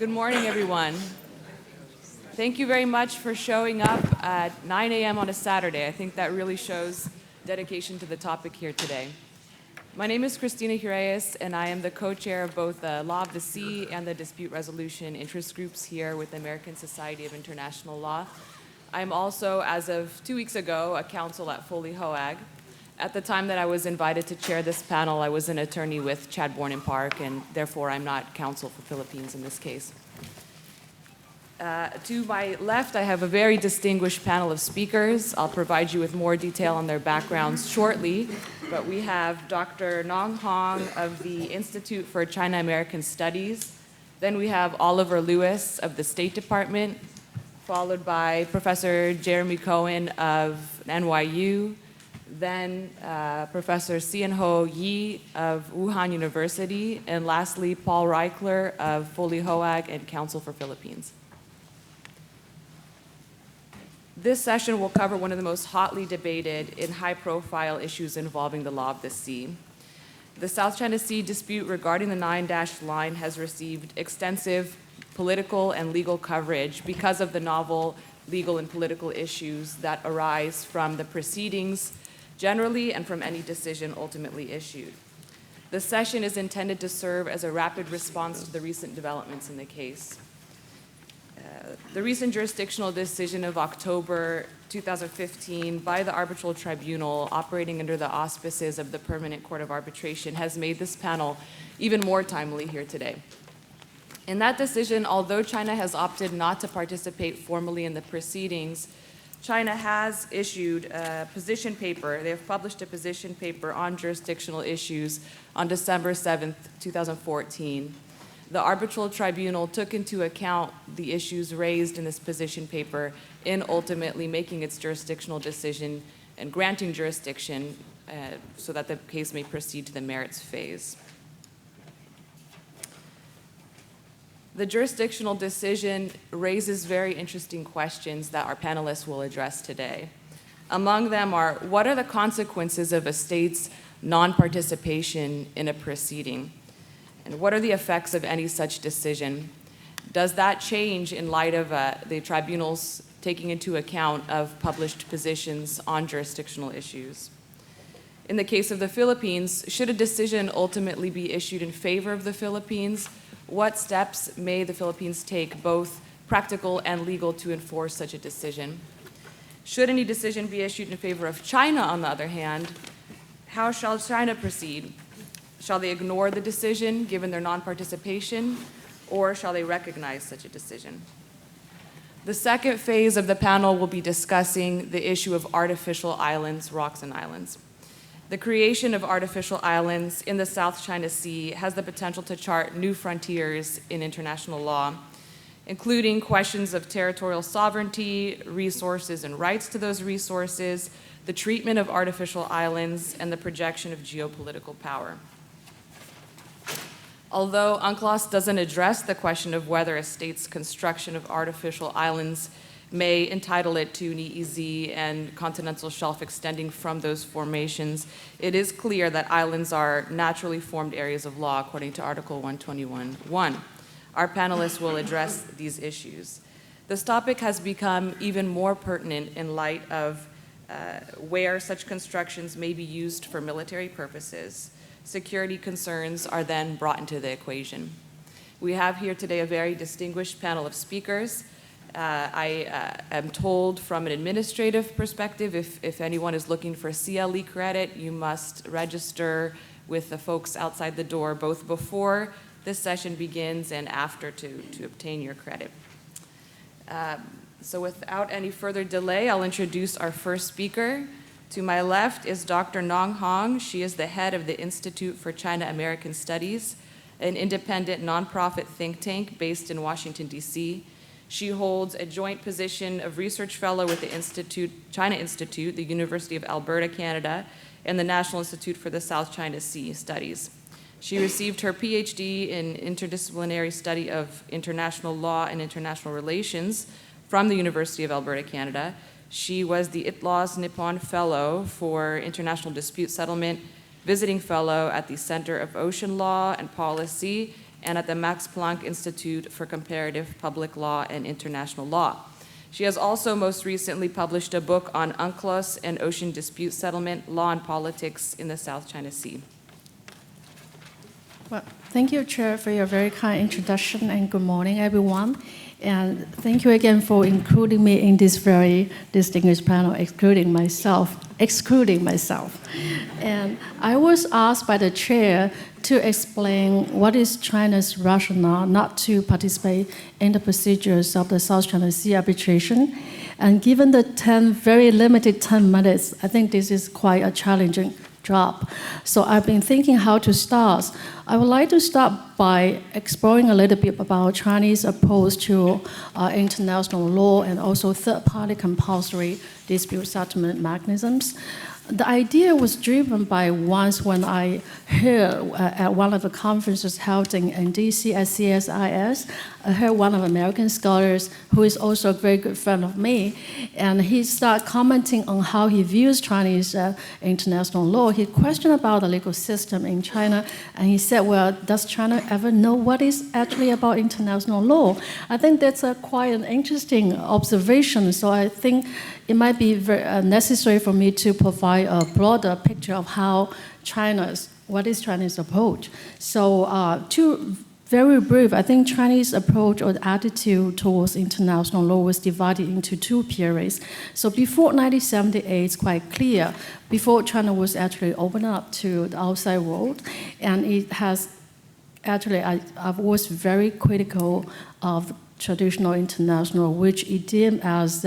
Good morning, everyone. Thank you very much for showing up at 9 a.m. on a Saturday. I think that really shows dedication to the topic here today. My name is Christina Hiraeus, and I am the co-chair of both the Law of the Sea and the Dispute Resolution interest groups here with the American Society of International Law. I'm also, as of 2 weeks ago, a counsel at Foley Hoag. At the time that I was invited to chair this panel, I was an attorney with Chadbourne and Park, and therefore I'm not counsel for Philippines in this case. To my left, I have a very distinguished panel of speakers. I'll provide you with more detail on their backgrounds shortly, but we have Dr. Nong Hong of the Institute for China-American Studies. Then we have Oliver Lewis of the State Department, followed by Professor Jeremy Cohen of NYU, then Professor Xianho Yi of Wuhan University, and lastly, Paul Reichler of Foley Hoag and Council for Philippines. This session will cover one of the most hotly debated and high-profile issues involving the law of the sea. The South China Sea dispute regarding the Nine-Dash Line has received extensive political and legal coverage because of the novel legal and political issues that arise from the proceedings generally and from any decision ultimately issued. The session is intended to serve as a rapid response to the recent developments in the case. The recent jurisdictional decision of October 2015 by the Arbitral Tribunal, operating under the auspices of the Permanent Court of Arbitration, has made this panel even more timely here today. In that decision, although China has opted not to participate formally in the proceedings, China has issued a position paper. They have published a position paper on jurisdictional issues on December 7th, 2014. The Arbitral Tribunal took into account the issues raised in this position paper in ultimately making its jurisdictional decision and granting jurisdiction so that the case may proceed to the merits phase. The jurisdictional decision raises very interesting questions that our panelists will address today. Among them are, what are the consequences of a state's non-participation in a proceeding? And what are the effects of any such decision? Does that change in light of the tribunals taking into account of published positions on jurisdictional issues? In the case of the Philippines, should a decision ultimately be issued in favor of the Philippines, what steps may the Philippines take, both practical and legal, to enforce such a decision? Should any decision be issued in favor of China, on the other hand, how shall China proceed? Shall they ignore the decision given their non-participation, or shall they recognize such a decision? The second phase of the panel will be discussing the issue of artificial islands, rocks and islands. The creation of artificial islands in the South China Sea has the potential to chart new frontiers in international law, including questions of territorial sovereignty, resources and rights to those resources, the treatment of artificial islands, and the projection of geopolitical power. Although UNCLOS doesn't address the question of whether a state's construction of artificial islands may entitle it to an EEZ and continental shelf extending from those formations, it is clear that islands are naturally formed areas of law according to Article 121.1. Our panelists will address these issues. This topic has become even more pertinent in light of where such constructions may be used for military purposes. Security concerns are then brought into the equation. We have here today a very distinguished panel of speakers. I am told from an administrative perspective, if anyone is looking for CLE credit, you must register with the folks outside the door, both before this session begins and after to obtain your credit. So without any further delay, I'll introduce our first speaker. To my left is Dr. Nong Hong. She is the head of the Institute for China-American Studies, an independent nonprofit think tank based in Washington, D.C. She holds a joint position of research fellow with the China Institute, the University of Alberta, Canada, and the National Institute for the South China Sea Studies. She received her PhD in interdisciplinary study of international law and international relations from the University of Alberta, Canada. She was the UNCLOS Nippon Fellow for International Dispute Settlement, visiting fellow at the Center of Ocean Law and Policy, and at the Max Planck Institute for Comparative Public Law and International Law. She has also most recently published a book on UNCLOS and ocean dispute settlement, law and politics in the South China Sea. Well, thank you, Chair, for your very kind introduction, and good morning, everyone. And thank you again for including me in this very distinguished panel, excluding myself. And I was asked by the chair to explain what is China's rationale not to participate in the procedures of the South China Sea arbitration. And given the very limited 10 minutes, I think this is quite a challenging job. So I've been thinking how to start. I would like to start by exploring a little bit about Chinese approach to international law and also third-party compulsory dispute settlement mechanisms. The idea was driven by once when I heard at one of the conferences held in DC at CSIS, I heard one of the American scholars who is also a very good friend of me, and he started commenting on how he views Chinese international law. He questioned about the legal system in China, and he said, well, does China ever know what is actually about international law? I think that's quite an interesting observation, so I think it might be very necessary for me to provide a broader picture of what is China's approach. So very brief, I think Chinese approach or attitude towards international law was divided into two periods. So before 1978, it's quite clear, before China was actually opened up to the outside world, and it has actually, I was very critical of traditional international, which it deemed as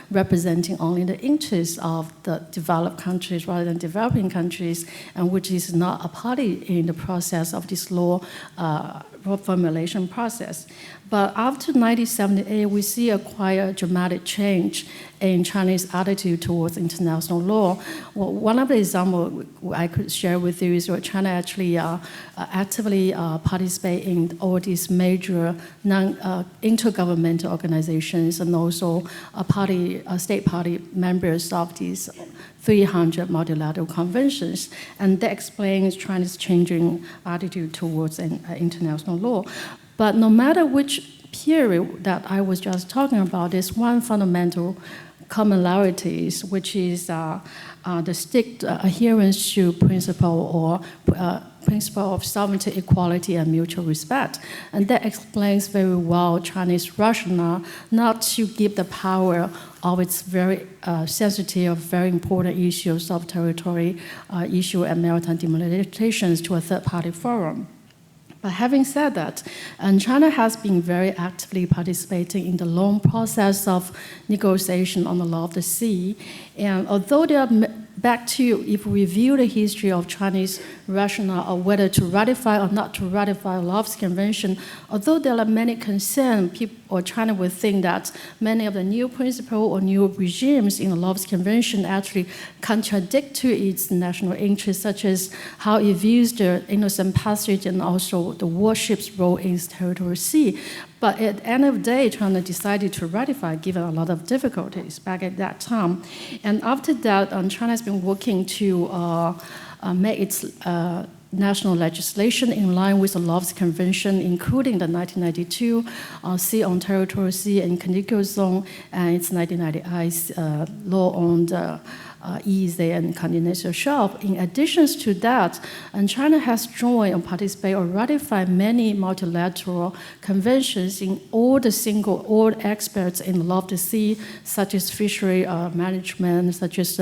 representing only the interests of the developed countries rather than developing countries, and which is not a party in the process of this law formulation process. But after 1978, we see quite a dramatic change in Chinese attitude towards international law. Well, one of the examples I could share with you is that China actually actively participate in all these major intergovernmental organizations and also state party members of these 300 multilateral conventions, and that explains China's changing attitude towards international law. But no matter which period that I was just talking about, there's one fundamental commonalities, which is the strict adherence to principle of sovereignty, equality, and mutual respect. And that explains very well Chinese rationale not to give the power of its very sensitive, very important issues of territory issue and maritime delimitations to a third-party forum. But having said that, China has been very actively participating in the long process of negotiation on the law of the sea. And although there are back to, if we review the history of Chinese rationale of whether to ratify or not to ratify the law of the convention, although there are many concerns, people or China would think that many of the new principles or new regimes in the law of the convention actually contradict to its national interests, such as how it views the innocent passage and also the warship's role in its territorial sea. But at the end of the day, China decided to ratify, given a lot of difficulties back at that time. And after that, China has been working to make its national legislation in line with the law of the convention, including the 1992 Sea on Territorial Sea and Contiguous Zone, and its 1998 law on the EEZ and continental shelf. In addition to that, China has joined and participated or ratified many multilateral conventions in all experts in the law of the sea, such as fishery management, such as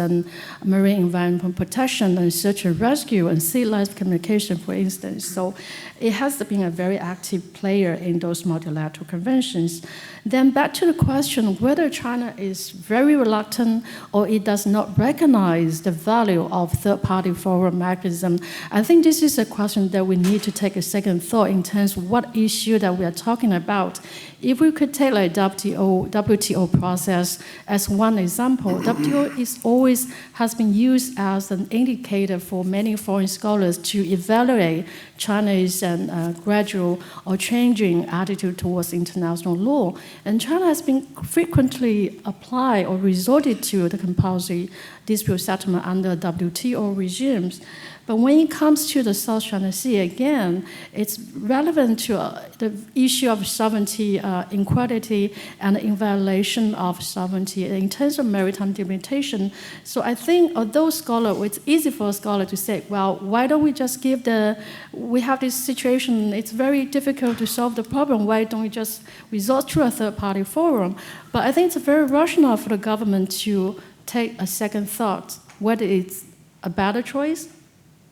marine environment protection and search and rescue and sea life communication, for instance. So it has been a very active player in those multilateral conventions. Then back to the question whether China is very reluctant or it does not recognize the value of third-party forum mechanism. I think this is a question that we need to take a second thought in terms of what issue that we are talking about. If we could take like WTO process as one example, WTO has been used as an indicator for many foreign scholars to evaluate China's gradual or changing attitude towards international law. And China has been frequently applied or resorted to the compulsory dispute settlement under WTO regimes. But when it comes to the South China Sea, again, it's relevant to the issue of sovereignty, inequality, and inviolation of sovereignty in terms of maritime delimitation. So I think although it's easy for a scholar to say, well, why don't we just we have this situation, it's very difficult to solve the problem, why don't we just resort to a third-party forum? But I think it's very rational for the government to take a second thought, whether it's a better choice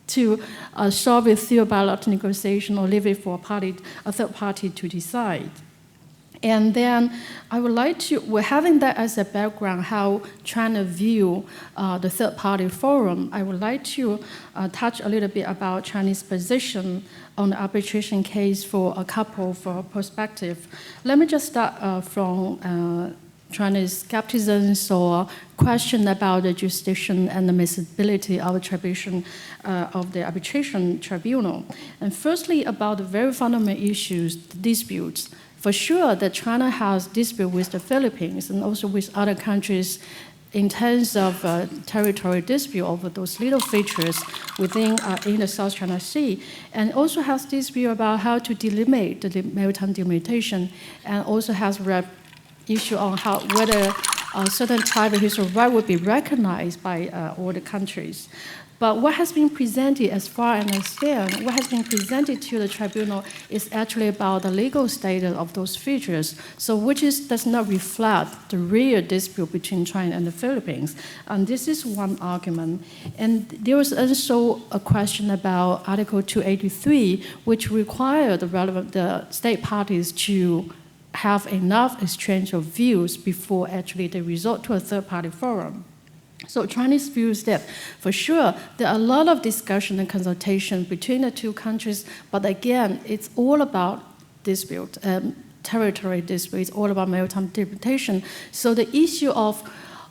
to solve it through a bilateral negotiation or leave it for a third party to decide. And then I would like to, we're having that as a background, how China view the third party forum. I would like to touch a little bit about Chinese position on the arbitration case for a couple for perspective. Let me just start from China's skepticism or question about the jurisdiction and the admissibility of the arbitration tribunal. And firstly, about the very fundamental issues, the disputes. For sure that China has dispute with the Philippines and also with other countries in terms of territorial dispute over those little features within in the South China Sea, and also has dispute about how to delimit the maritime delimitation, and also has issue on whether certain tribal historical right would be recognized by all the countries. But what has been presented, as far as I understand, what has been presented to the tribunal is actually about the legal status of those features, so which does not reflect the real dispute between China and the Philippines. And this is one argument. And there was also a question about Article 283, which required the state parties to have enough exchange of views before actually they resort to a third-party forum. So Chinese views that, for sure, there are a lot of discussion and consultation between the two countries, but again, it's all about dispute, territory dispute, it's all about maritime delimitation. So the issue of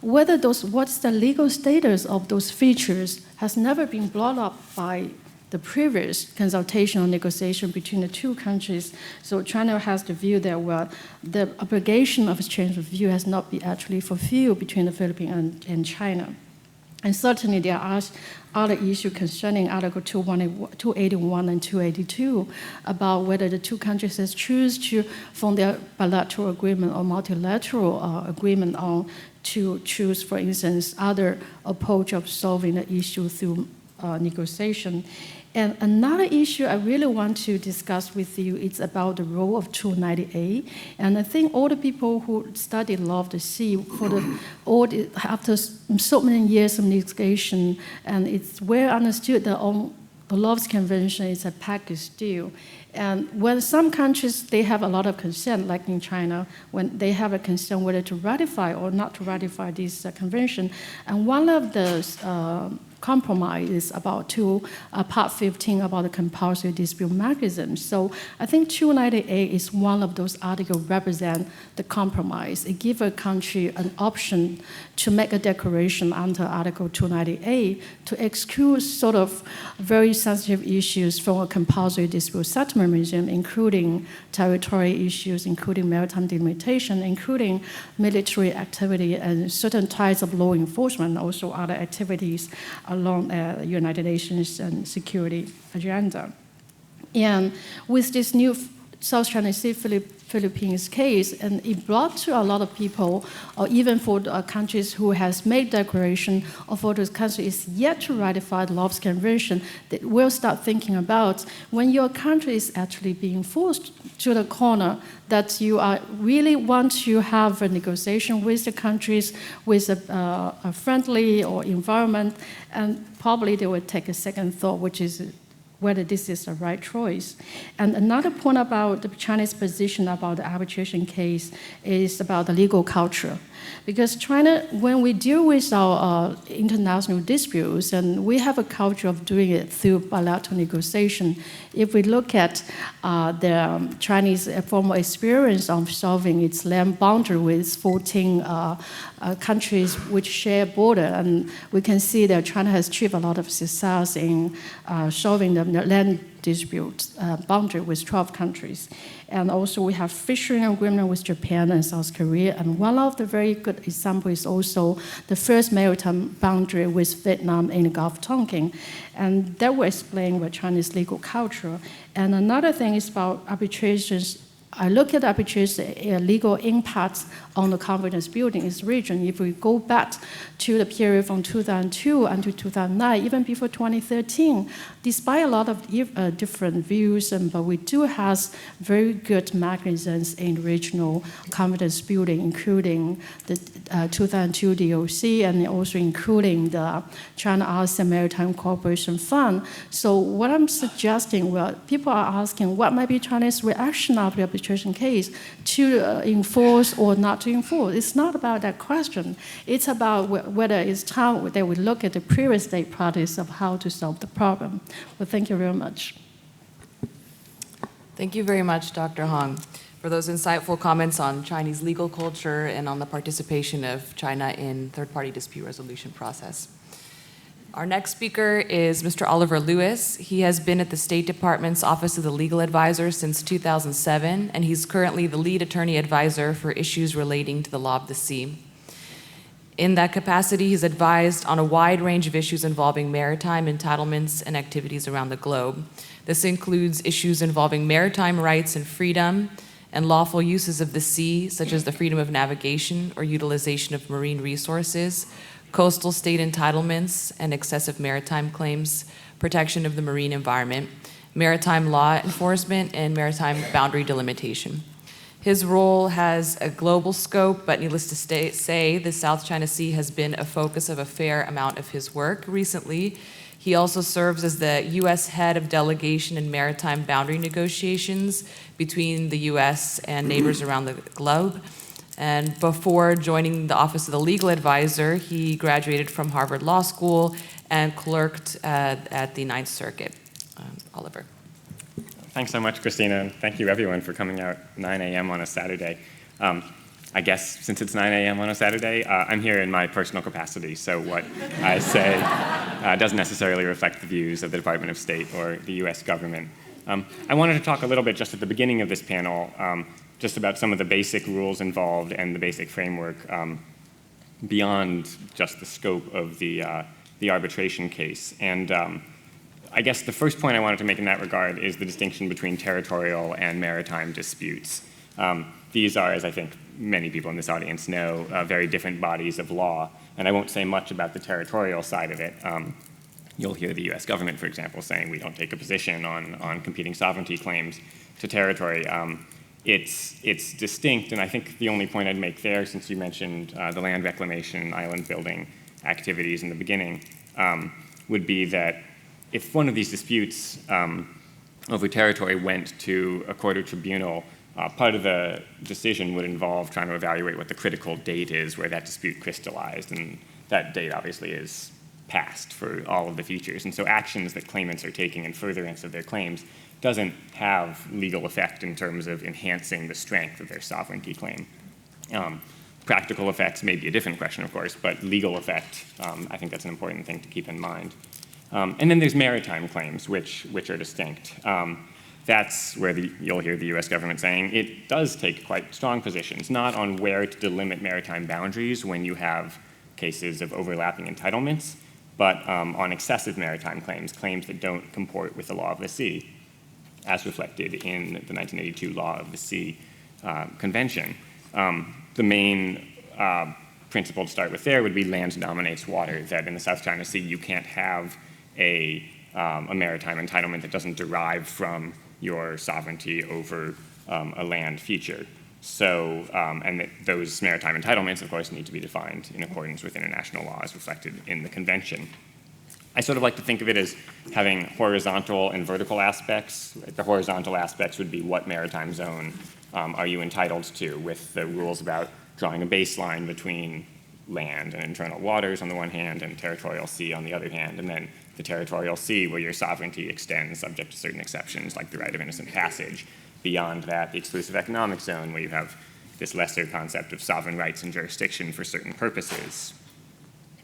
what's the legal status of those features has never been brought up by the previous consultation or negotiation between the two countries. So China has the view that, the obligation of exchange of view has not been actually fulfilled between the Philippines and China. And certainly there are other issues concerning Article 281 and 282 about whether the two countries choose to form their bilateral agreement or multilateral agreement to choose, for instance, other approach of solving the issue through negotiation. And another issue I really want to discuss with you is about the role of 290A. And I think all the people who study law of the sea, after so many years of negotiation, and it's well understood that the law of convention is a package deal. And when some countries, they have a lot of concern, like in China, when they have a concern whether to ratify or not to ratify this convention. And one of the compromise is about Part 15 about the compulsory dispute mechanism. So I think 290A is one of those articles represent the compromise. It gives a country an option to make a declaration under Article 290A to exclude sort of very sensitive issues from a compulsory dispute settlement regime, including territorial issues, including maritime delimitation, including military activity and certain types of law enforcement, also other activities along the United Nations and security agenda. And with this new South China Sea Philippines case, and it brought to a lot of people, or even for the countries who has made declaration, or for those countries yet to ratify the law of convention, that will start thinking about when your country is actually being forced to the corner that you really want to have a negotiation with the countries with a friendly or environment, and probably they will take a second thought, which is whether this is the right choice. And another point about the Chinese position about the arbitration case is about the legal culture. Because China, when we deal with our international disputes, and we have a culture of doing it through bilateral negotiation. If we look at the Chinese formal experience of solving its land boundary with 14 countries which share border, and we can see that China has achieved a lot of success in solving the land dispute boundary with 12 countries. And also we have fishery agreement with Japan and South Korea. And one of the very good examples is also the first maritime boundary with Vietnam in the Gulf of Tonkin. And that will explain what Chinese legal culture. And another thing is about arbitrations. I look at arbitration legal impacts on the confidence building in this region. If we go back to the period from 2002 until 2009, even before 2013, despite a lot of different views, but we do have very good mechanisms in regional confidence building, including the 2002 DOC and also including the China ASEAN Maritime Cooperation Fund. So what I'm suggesting, well, people are asking what might be China's reaction of the arbitration case to enforce or not to enforce. It's not about that question. It's about whether it's time that we look at the previous state practice of how to solve the problem. Well, thank you very much. Thank you very much, Dr. Hong, for those insightful comments on Chinese legal culture and on the participation of China in third-party dispute resolution process. Our next speaker is Mr. Oliver Lewis. He has been at the State Department's Office of the Legal Advisor since 2007, and he's currently the lead attorney advisor for issues relating to the law of the sea. In that capacity, he's advised on a wide range of issues involving maritime entitlements and activities around the globe. This includes issues involving maritime rights and freedom and lawful uses of the sea, such as the freedom of navigation or utilization of marine resources, coastal state entitlements and excessive maritime claims, protection of the marine environment, maritime law enforcement, and maritime boundary delimitation. His role has a global scope, but needless to say, the South China Sea has been a focus of a fair amount of his work recently. He also serves as the U.S. head of delegation and maritime boundary negotiations between the U.S. and neighbors around the globe. And before joining the Office of the Legal Advisor, he graduated from Harvard Law School and clerked at the Ninth Circuit. Oliver. Thanks so much, Christina, and thank you everyone for coming out 9 a.m. on a Saturday. I guess since it's 9 a.m. on a Saturday, I'm here in my personal capacity, so what I say doesn't necessarily reflect the views of the Department of State or the U.S. government. I wanted to talk a little bit just at the beginning of this panel just about some of the basic rules involved and the basic framework beyond just the scope of the arbitration case. And I guess the first point I wanted to make in that regard is the distinction between territorial and maritime disputes. These are, as I think many people in this audience know, very different bodies of law. And I won't say much about the territorial side of it. You'll hear the US government, for example, saying we don't take a position on competing sovereignty claims to territory. It's distinct, and I think the only point I'd make there, since you mentioned the land reclamation and island building activities in the beginning, would be that if one of these disputes over territory went to a court or tribunal, part of the decision would involve trying to evaluate what the critical date is where that dispute crystallized, and that date obviously is past for all of the features. And so actions that claimants are taking in furtherance of their claims doesn't have legal effect in terms of enhancing the strength of their sovereignty claim. Practical effects may be a different question, of course, but legal effect, I think that's an important thing to keep in mind. And then there's maritime claims, which are distinct. That's where you'll hear the US government saying it does take quite strong positions, not on where to delimit maritime boundaries when you have cases of overlapping entitlements, but on excessive maritime claims, claims that don't comport with the law of the sea, as reflected in the 1982 Law of the Sea Convention. The main principle to start with there would be land dominates water, that in the South China Sea you can't have a maritime entitlement that doesn't derive from your sovereignty over a land feature. So, and that those maritime entitlements, of course, need to be defined in accordance with international law as reflected in the convention. I sort of like to think of it as having horizontal and vertical aspects. The horizontal aspects would be what maritime zone are you entitled to, with the rules about drawing a baseline between land and internal waters on the one hand and territorial sea on the other hand, and then the territorial sea where your sovereignty extends subject to certain exceptions like the right of innocent passage. Beyond that, the exclusive economic zone where you have this lesser concept of sovereign rights and jurisdiction for certain purposes,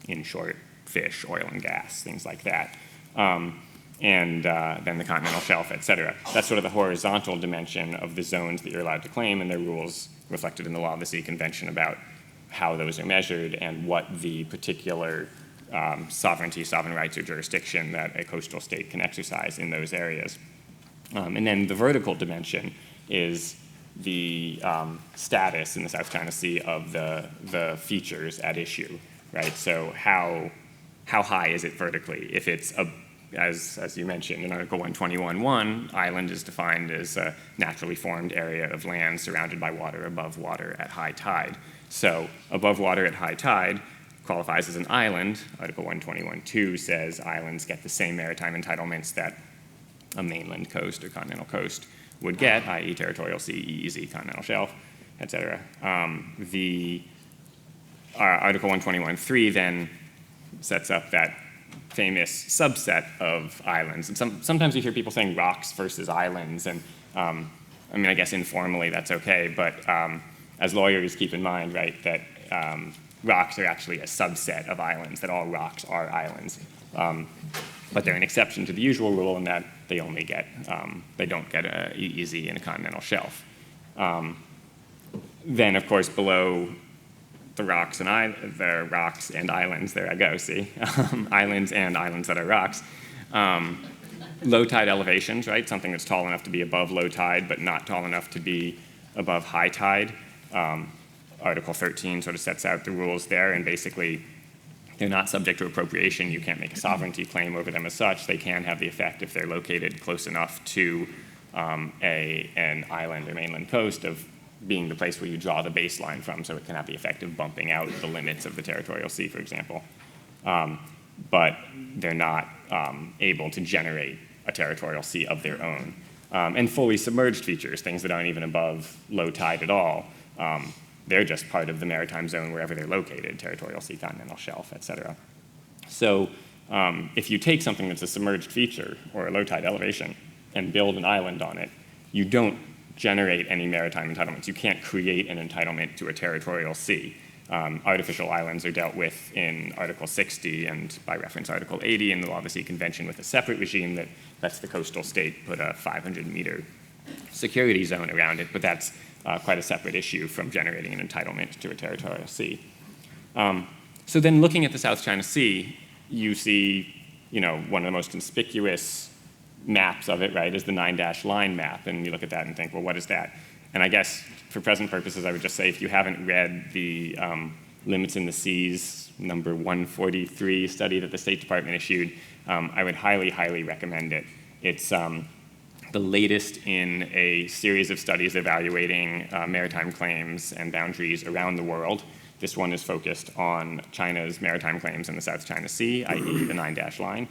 in short, fish, oil and gas, things like that. and then the continental shelf, et cetera. That's sort of the horizontal dimension of the zones that you're allowed to claim, and there are rules reflected in the Law of the Sea Convention about how those are measured and what the particular sovereignty, sovereign rights, or jurisdiction that a coastal state can exercise in those areas. And then the vertical dimension is the status in the South China Sea of the features at issue, right? So how high is it vertically? If it's, as you mentioned in Article 121.1, island is defined as a naturally formed area of land surrounded by water above water at high tide. So above water at high tide qualifies as an island. Article 121.2 says islands get the same maritime entitlements that a mainland coast or continental coast would get, i.e. territorial sea, EEZ, continental shelf, et cetera. The Article 121.3 then sets up that famous subset of islands. And sometimes you hear people saying rocks versus islands, and I mean, I guess informally that's okay, but as lawyers, keep in mind, right, that rocks are actually a subset of islands, that all rocks are islands. But they're an exception to the usual rule in that they only get, they don't get a EEZ in a continental shelf. Then, of course, below the rocks and islands, there I go, see, islands and islands that are rocks. Low tide elevations, right, something that's tall enough to be above low tide, but not tall enough to be above high tide. Article 13 sort of sets out the rules there, and basically they're not subject to appropriation. You can't make a sovereignty claim over them as such. They can have the effect, if they're located close enough to an island or mainland coast, of being the place where you draw the baseline from, so it can have the effect of bumping out the limits of the territorial sea, for example. But they're not able to generate a territorial sea of their own. And fully submerged features, things that aren't even above low tide at all, they're just part of the maritime zone wherever they're located, territorial sea, continental shelf, et cetera. So if you take something that's a submerged feature or a low tide elevation and build an island on it, you don't generate any maritime entitlements. You can't create an entitlement to a territorial sea. Artificial islands are dealt with in Article 60 and by reference Article 80 in the Law of the Sea Convention with a separate regime that lets the coastal state put a 500-meter security zone around it, but that's quite a separate issue from generating an entitlement to a territorial sea. So then looking at the South China Sea, you see, one of the most conspicuous maps of it, right, is the 9-dash line map, and you look at that and think, well, what is that? And I guess for present purposes, I would just say if you haven't read the Limits in the Seas number 143 study that the State Department issued, I would highly, highly recommend it. It's the latest in a series of studies evaluating maritime claims and boundaries around the world. This one is focused on China's maritime claims in the South China Sea, i.e. the 9-dash line.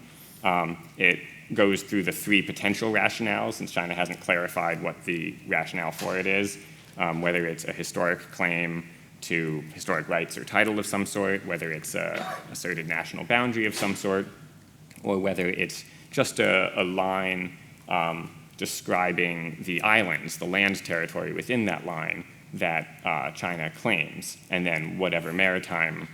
It goes through the three potential rationales, since China hasn't clarified what the rationale for it is, whether it's a historic claim to historic rights or title of some sort, whether it's an asserted national boundary of some sort, or whether it's just a line describing the islands, the land territory within that line that China claims, and then whatever maritime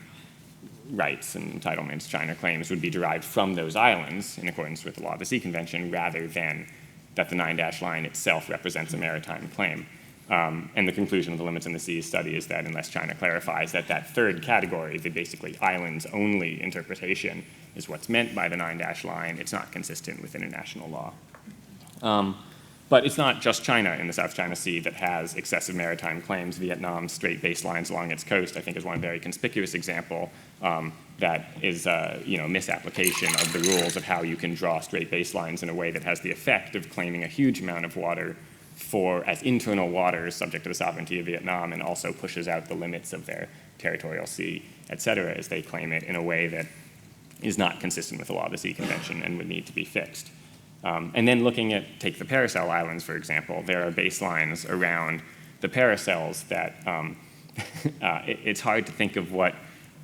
rights and entitlements China claims would be derived from those islands in accordance with the Law of the Sea Convention, rather than that the 9-dash line itself represents a maritime claim. And the conclusion of the Limits in the Seas study is that unless China clarifies that that third category, the basically islands-only interpretation, is what's meant by the 9-dash line, it's not consistent with international law. But it's not just China in the South China Sea that has excessive maritime claims. Vietnam's straight baselines along its coast, I think, is one very conspicuous example that is misapplication of the rules of how you can draw straight baselines in a way that has the effect of claiming a huge amount of water as internal waters subject to the sovereignty of Vietnam, and also pushes out the limits of their territorial sea, et cetera, as they claim it, in a way that is not consistent with the Law of the Sea Convention and would need to be fixed. And then looking at, take the Paracel Islands, for example, there are baselines around the paracels that it's hard to think of what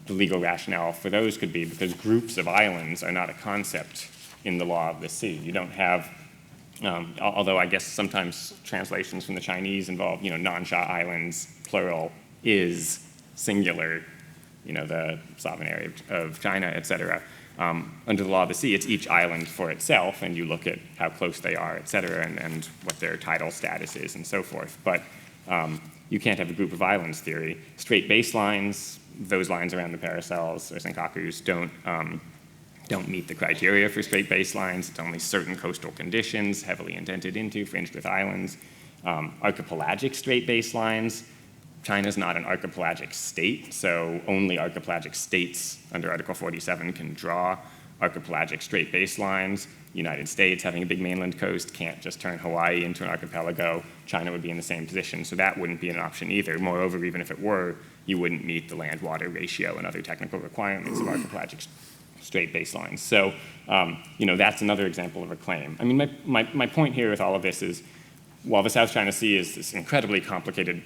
the legal rationale for those could be, because groups of islands are not a concept in the law of the sea. You don't have, although I guess sometimes translations from the Chinese involve, Nansha Islands, plural, is singular, the sovereign area of China, et cetera. under the law of the sea, it's each island for itself, and you look at how close they are, et cetera, and what their tidal status is and so forth. But you can't have a group of islands theory. Straight baselines, those lines around the paracels or senkakus don't meet the criteria for straight baselines. It's only certain coastal conditions, heavily indented into, fringed with islands. Archipelagic straight baselines, China's not an archipelagic state, so only archipelagic states under Article 47 can draw archipelagic straight baselines. United States, having a big mainland coast, can't just turn Hawaii into an archipelago. China would be in the same position, so that wouldn't be an option either. Moreover, even if it were, you wouldn't meet the land-water ratio and other technical requirements of archipelagic straight baselines. So, that's another example of a claim. I mean, my point here with all of this is, while the South China Sea is this incredibly complicated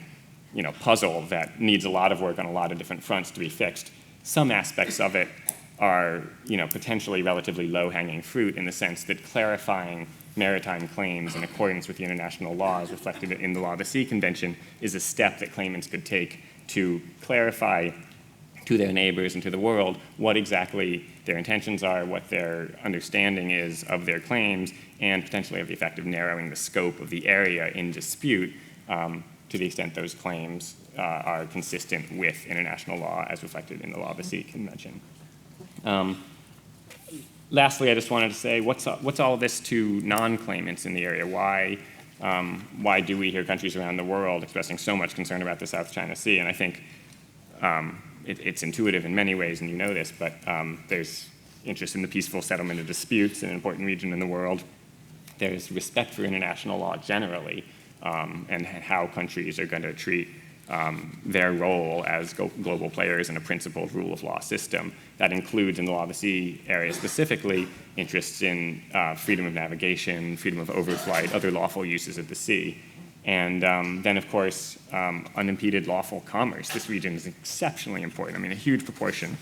puzzle that needs a lot of work on a lot of different fronts to be fixed, some aspects of it are potentially relatively low-hanging fruit in the sense that clarifying maritime claims in accordance with the international laws reflected in the Law of the Sea Convention is a step that claimants could take to clarify to their neighbors and to the world what exactly their intentions are, what their understanding is of their claims, and potentially have the effect of narrowing the scope of the area in dispute to the extent those claims are consistent with international law as reflected in the Law of the Sea Convention. Lastly, I just wanted to say, what's all of this to non-claimants in the area? Why do we hear countries around the world expressing so much concern about the South China Sea? And I think it's intuitive in many ways, and you know this, but there's interest in the peaceful settlement of disputes in an important region in the world. There's respect for international law generally, and how countries are going to treat their role as global players in a principled rule of law system. That includes, in the Law of the Sea area specifically, interests in freedom of navigation, freedom of overflight, other lawful uses of the sea. And then, of course, unimpeded lawful commerce. This region is exceptionally important. I mean, a huge proportion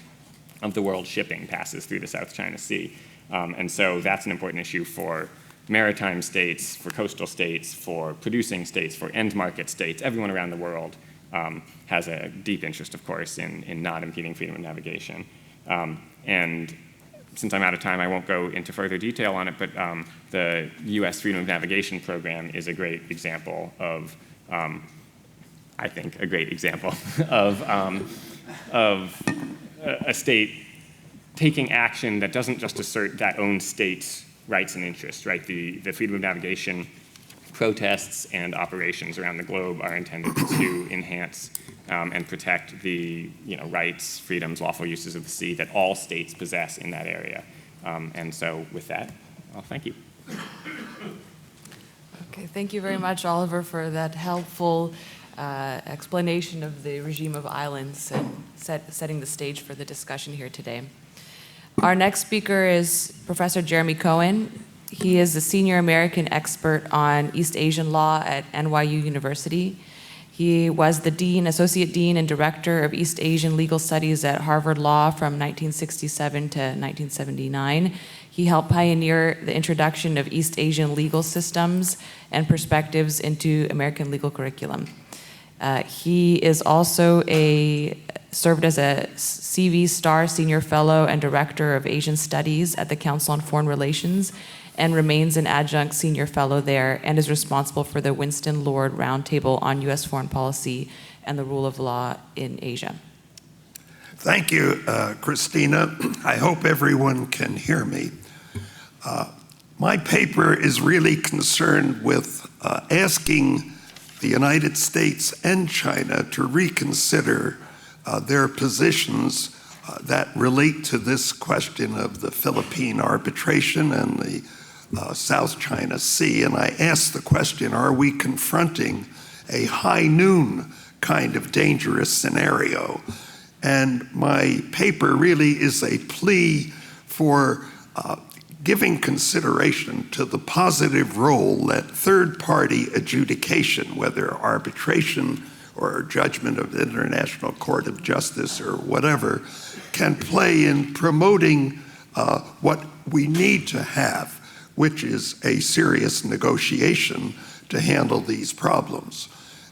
of the world's shipping passes through the South China Sea. And so that's an important issue for maritime states, for coastal states, for producing states, for end market states. Everyone around the world has a deep interest, of course, in not impeding freedom of navigation. And since I'm out of time, I won't go into further detail on it, but the U.S. Freedom of Navigation program is a great example of, I think, a great example of a state taking action that doesn't just assert that own state's rights and interests, right? The freedom of navigation protests and operations around the globe are intended to enhance and protect the rights, freedoms, lawful uses of the sea that all states possess in that area. And so with that, I'll thank you. Okay, thank you very much, Oliver, for that helpful explanation of the regime of islands and setting the stage for the discussion here today. Our next speaker is Professor Jeremy Cohen. He is a senior American expert on East Asian law at NYU University. He was the dean, associate dean, and director of East Asian legal studies at Harvard Law from 1967 to 1979. He helped pioneer the introduction of East Asian legal systems and perspectives into American legal curriculum. He is also served as a CV Star Senior Fellow and Director of Asian Studies at the Council on Foreign Relations, and remains an adjunct senior fellow there, and is responsible for the Winston Lord Roundtable on U.S. Foreign Policy and the Rule of Law in Asia. Thank you, Christina. I hope everyone can hear me. My paper is really concerned with asking the United States and China to reconsider their positions that relate to this question of the Philippine arbitration and the South China Sea. And I ask the question, are we confronting a high noon kind of dangerous scenario? And my paper really is a plea for giving consideration to the positive role that third-party adjudication, whether arbitration or judgment of the International Court of Justice or whatever, can play in promoting what we need to have, which is a serious negotiation to handle these problems.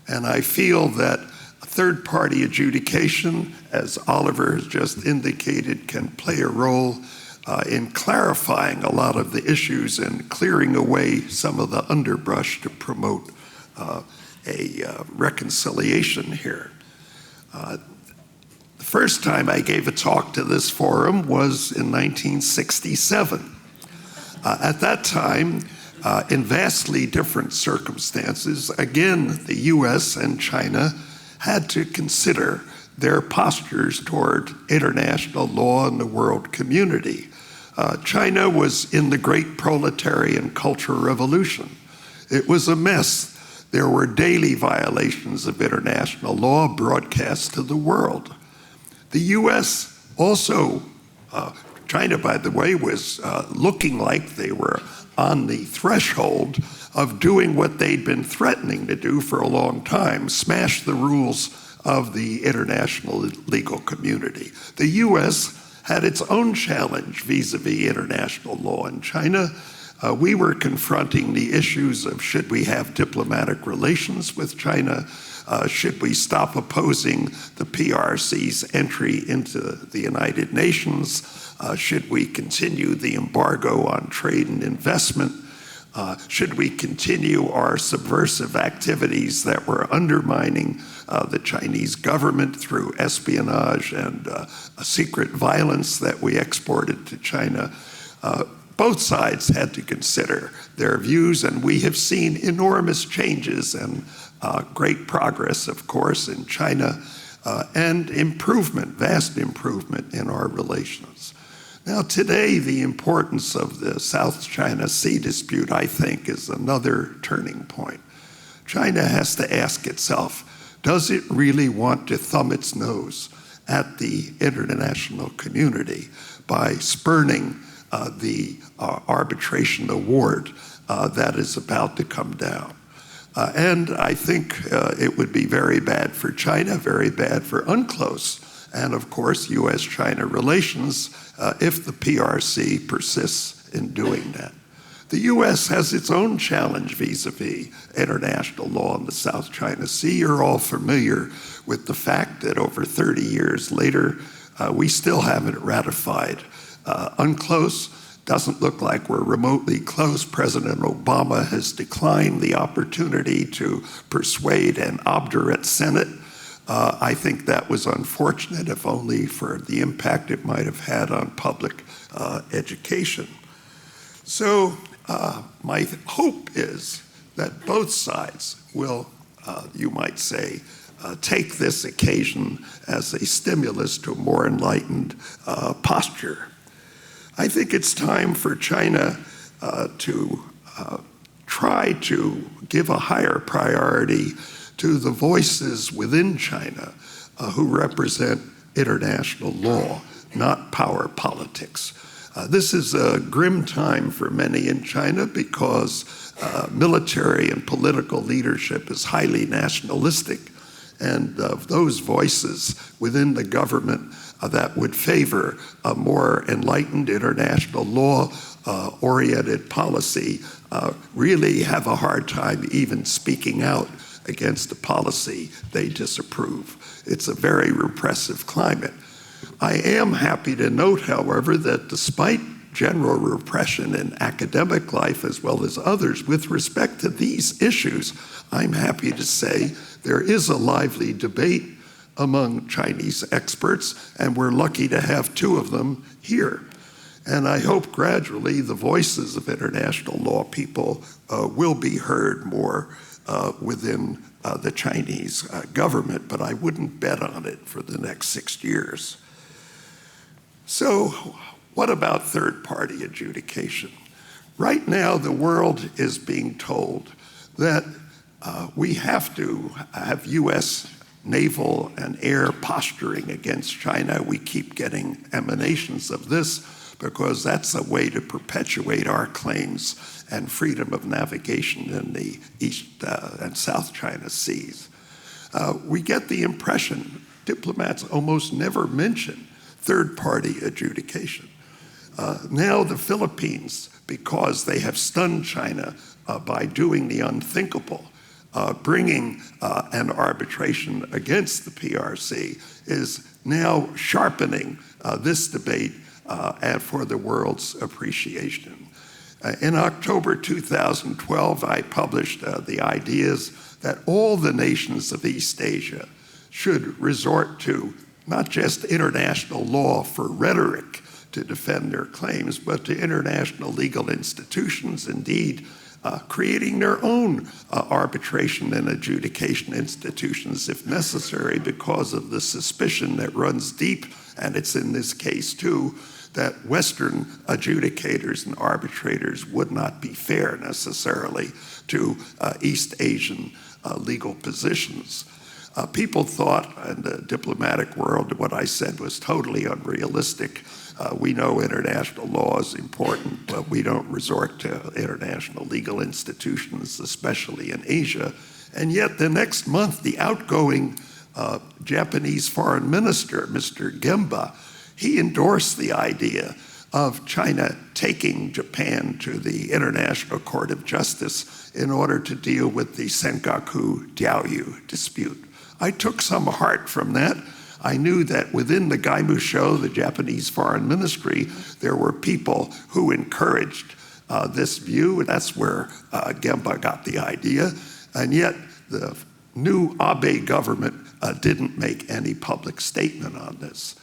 And I feel that third-party adjudication, as Oliver has just indicated, can play a role in clarifying a lot of the issues and clearing away some of the underbrush to promote a reconciliation here. The first time I gave a talk to this forum was in 1967. At that time, in vastly different circumstances, again, the US and China had to consider their postures toward international law and the world community. China was in the great proletarian cultural revolution. It was a mess. There were daily violations of international law broadcast to the world. The US also, China, by the way, was looking like they were on the threshold of doing what they'd been threatening to do for a long time, smash the rules of the international legal community. The US had its own challenge vis-a-vis international law. In China, we were confronting the issues of should we have diplomatic relations with China? Should we stop opposing the PRC's entry into the United Nations? Should we continue the embargo on trade and investment? Should we continue our subversive activities that were undermining the Chinese government through espionage and secret violence that we exported to China? Both sides had to consider their views, and we have seen enormous changes and great progress, of course, in China, and improvement, vast improvement in our relations. Now, today, the importance of the South China Sea dispute, I think, is another turning point. China has to ask itself, does it really want to thumb its nose at the international community by spurning the arbitration award that is about to come down? And I think it would be very bad for China, very bad for UNCLOS, and of course, US-China relations if the PRC persists in doing that. The US has its own challenge vis-a-vis international law in the South China Sea. You're all familiar with the fact that over 30 years later, we still haven't ratified UNCLOS. Doesn't look like we're remotely close. President Obama has declined the opportunity to persuade an obdurate Senate. I think that was unfortunate, if only for the impact it might have had on public education. So my hope is that both sides will, you might say, take this occasion as a stimulus to a more enlightened posture. I think it's time for China to try to give a higher priority to the voices within China who represent international law, not power politics. This is a grim time for many in China because military and political leadership is highly nationalistic, and of those voices within the government that would favor a more enlightened international law oriented policy really have a hard time even speaking out against a policy they disapprove. It's a very repressive climate. I am happy to note, however, that despite general repression in academic life as well as others, with respect to these issues, I'm happy to say there is a lively debate among Chinese experts, and we're lucky to have two of them here. And I hope gradually the voices of international law people will be heard more within the Chinese government, but I wouldn't bet on it for the next 6 years. So what about third-party adjudication? Right now, the world is being told that we have to have US naval and air posturing against China. We keep getting emanations of this because that's a way to perpetuate our claims and freedom of navigation in the East and South China Seas. We get the impression diplomats almost never mention third-party adjudication. Now the Philippines, because they have stunned China by doing the unthinkable, bringing an arbitration against the PRC, is now sharpening this debate and for the world's appreciation. In October 2012, I published the ideas that all the nations of East Asia should resort to not just international law for rhetoric to defend their claims, but to international legal institutions, indeed, creating their own arbitration and adjudication institutions if necessary, because of the suspicion that runs deep, and it's in this case too, that Western adjudicators and arbitrators would not be fair necessarily to East Asian legal positions. People thought in the diplomatic world what I said was totally unrealistic. We know international law is important, but we don't resort to international legal institutions, especially in Asia. And yet the next month, the outgoing Japanese foreign minister, Mr. Gemba, he endorsed the idea of China taking Japan to the International Court of Justice in order to deal with the Senkaku Diaoyu dispute. I took some heart from that. I knew that within the Gaimusho, the Japanese Foreign Ministry, there were people who encouraged this view, and that's where Gemba got the idea. And yet the new Abe government didn't make any public statement on this.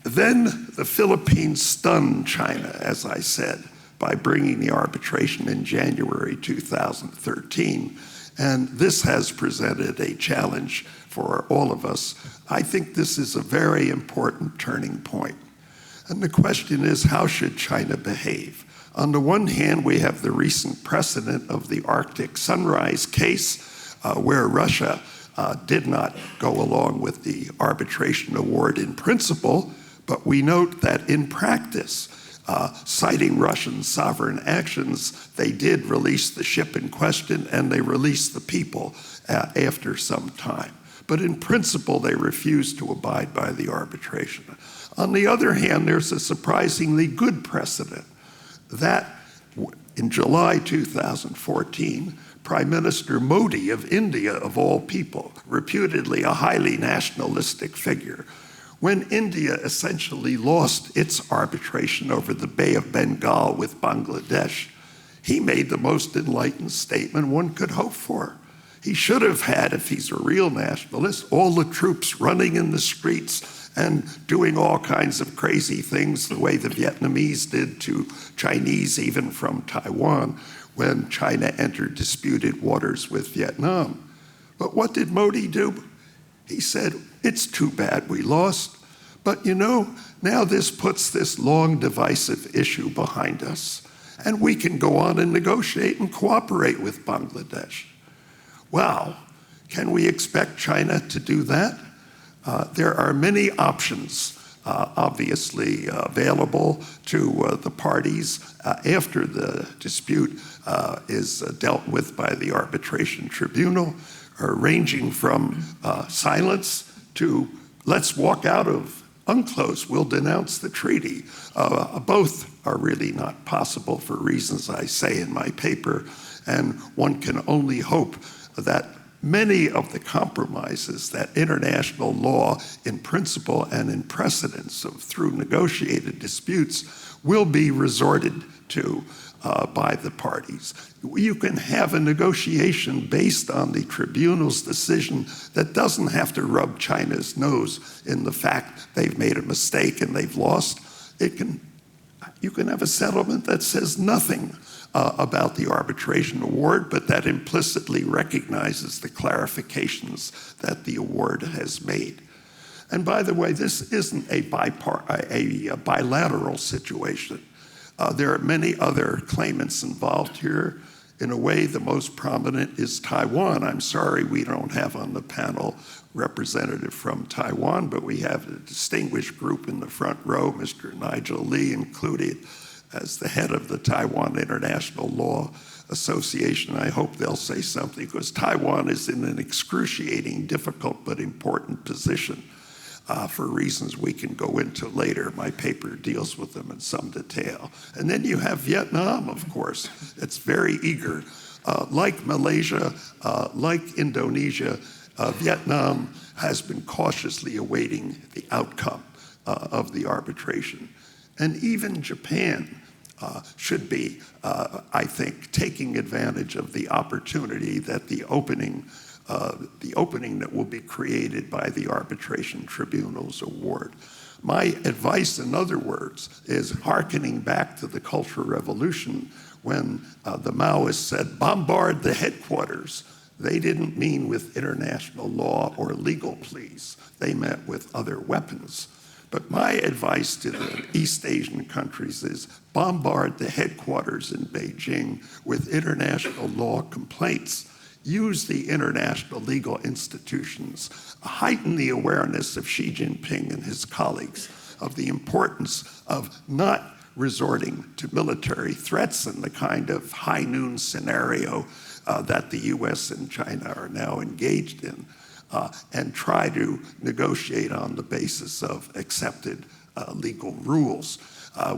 Then the Philippines stunned China, as I said, by bringing the arbitration in January 2013. And this has presented a challenge for all of us. I think this is a very important turning point. And the question is, how should China behave? On the one hand, we have the recent precedent of the Arctic Sunrise case, where Russia did not go along with the arbitration award in principle, but we note that in practice, citing Russian sovereign actions, they did release the ship in question and they released the people after some time. But in principle, they refused to abide by the arbitration. On the other hand, there's a surprisingly good precedent that in July 2014, Prime Minister Modi of India, of all people, reputedly a highly nationalistic figure, when India essentially lost its arbitration over the Bay of Bengal with Bangladesh, he made the most enlightened statement one could hope for. He should have had, if he's a real nationalist, all the troops running in the streets and doing all kinds of crazy things the way the Vietnamese did to Chinese, even from Taiwan, when China entered disputed waters with Vietnam. But what did Modi do? He said, it's too bad we lost, but you know, now this puts this long divisive issue behind us, and we can go on and negotiate and cooperate with Bangladesh. Wow, can we expect China to do that? There are many options, obviously, available to the parties after the dispute is dealt with by the arbitration tribunal, ranging from silence to let's walk out of UNCLOS, we'll denounce the treaty. Both are really not possible for reasons I say in my paper, and one can only hope that many of the compromises that international law in principle and in precedence through negotiated disputes will be resorted to by the parties. You can have a negotiation based on the tribunal's decision that doesn't have to rub China's nose in the fact they've made a mistake and they've lost. You can have a settlement that says nothing about the arbitration award, but that implicitly recognizes the clarifications that the award has made. And by the way, this isn't a bilateral situation. There are many other claimants involved here. In a way, the most prominent is Taiwan. I'm sorry we don't have on the panel representative from Taiwan, but we have a distinguished group in the front row, Mr. Nigel Lee included, as the head of the Taiwan International Law Association. I hope they'll say something, because Taiwan is in an excruciating, difficult, but important position for reasons we can go into later. My paper deals with them in some detail. And then you have Vietnam, of course. It's very eager. Like Malaysia, like Indonesia, Vietnam has been cautiously awaiting the outcome of the arbitration. And even Japan should be, I think, taking advantage of the opportunity that the opening that will be created by the arbitration tribunal's award. My advice, in other words, is hearkening back to the Cultural Revolution when the Maoists said, bombard the headquarters. They didn't mean with international law or legal pleas. They meant with other weapons. But my advice to the East Asian countries is bombard the headquarters in Beijing with international law complaints. Use the international legal institutions. Heighten the awareness of Xi Jinping and his colleagues of the importance of not resorting to military threats in the kind of high noon scenario that the US and China are now engaged in. And try to negotiate on the basis of accepted legal rules.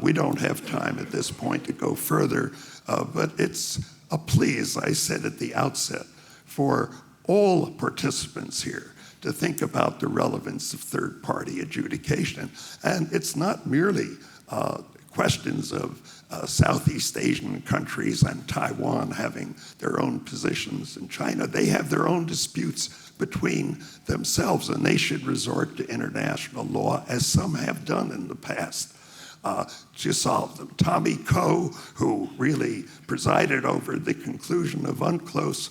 We don't have time at this point to go further, but it's a plea, as I said at the outset, for all participants here to think about the relevance of third-party adjudication. And it's not merely questions of Southeast Asian countries and Taiwan having their own positions in China. They have their own disputes between themselves, and they should resort to international law, as some have done in the past, to solve them. Tommy Koh, who really presided over the conclusion of UNCLOS,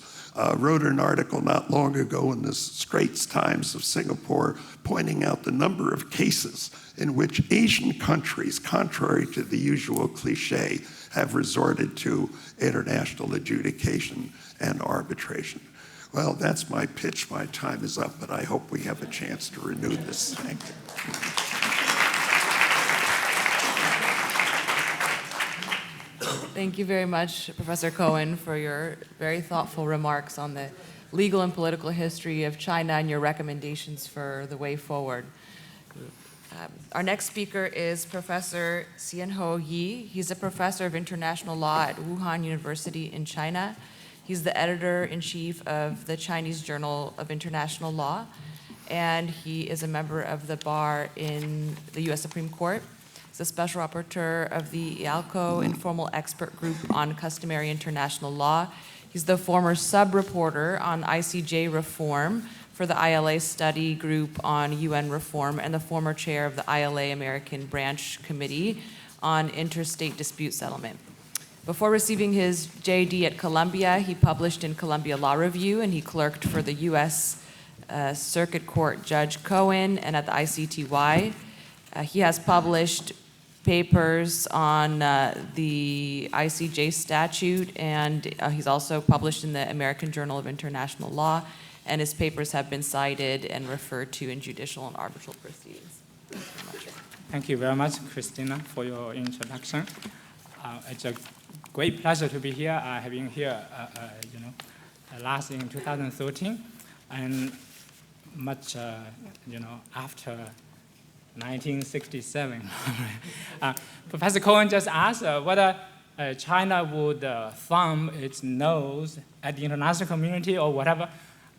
wrote an article not long ago in the Straits Times of Singapore pointing out the number of cases in which Asian countries, contrary to the usual cliche, have resorted to international adjudication and arbitration. Well, that's my pitch. My time is up, but I hope we have a chance to renew this. Thank you. Thank you very much, Professor Cohen, for your very thoughtful remarks on the legal and political history of China and your recommendations for the way forward. Our next speaker is Professor Xianho Yi. He's a professor of international law at Wuhan University in China. He's the editor-in-chief of the Chinese Journal of International Law, and he is a member of the bar in the U.S. Supreme Court. He's a special rapporteur of the IALCO Informal Expert Group on Customary International Law. He's the former sub-reporter on ICJ reform for the ILA study group on UN reform and the former chair of the ILA American Branch Committee on Interstate Dispute Settlement. Before receiving his JD at Columbia, he published in Columbia Law Review, and he clerked for the U.S. Circuit Court Judge Cohen and at the ICTY. He has published papers on the ICJ statute, and he's also published in the American Journal of International Law, and his papers have been cited and referred to in judicial and arbitral proceedings. Thank you very much, Christina, for your introduction. It's a great pleasure to be here. I have been here, last in 2013, and much, after 1967. Professor Cohen just asked whether China would thumb its nose at the international community or whatever.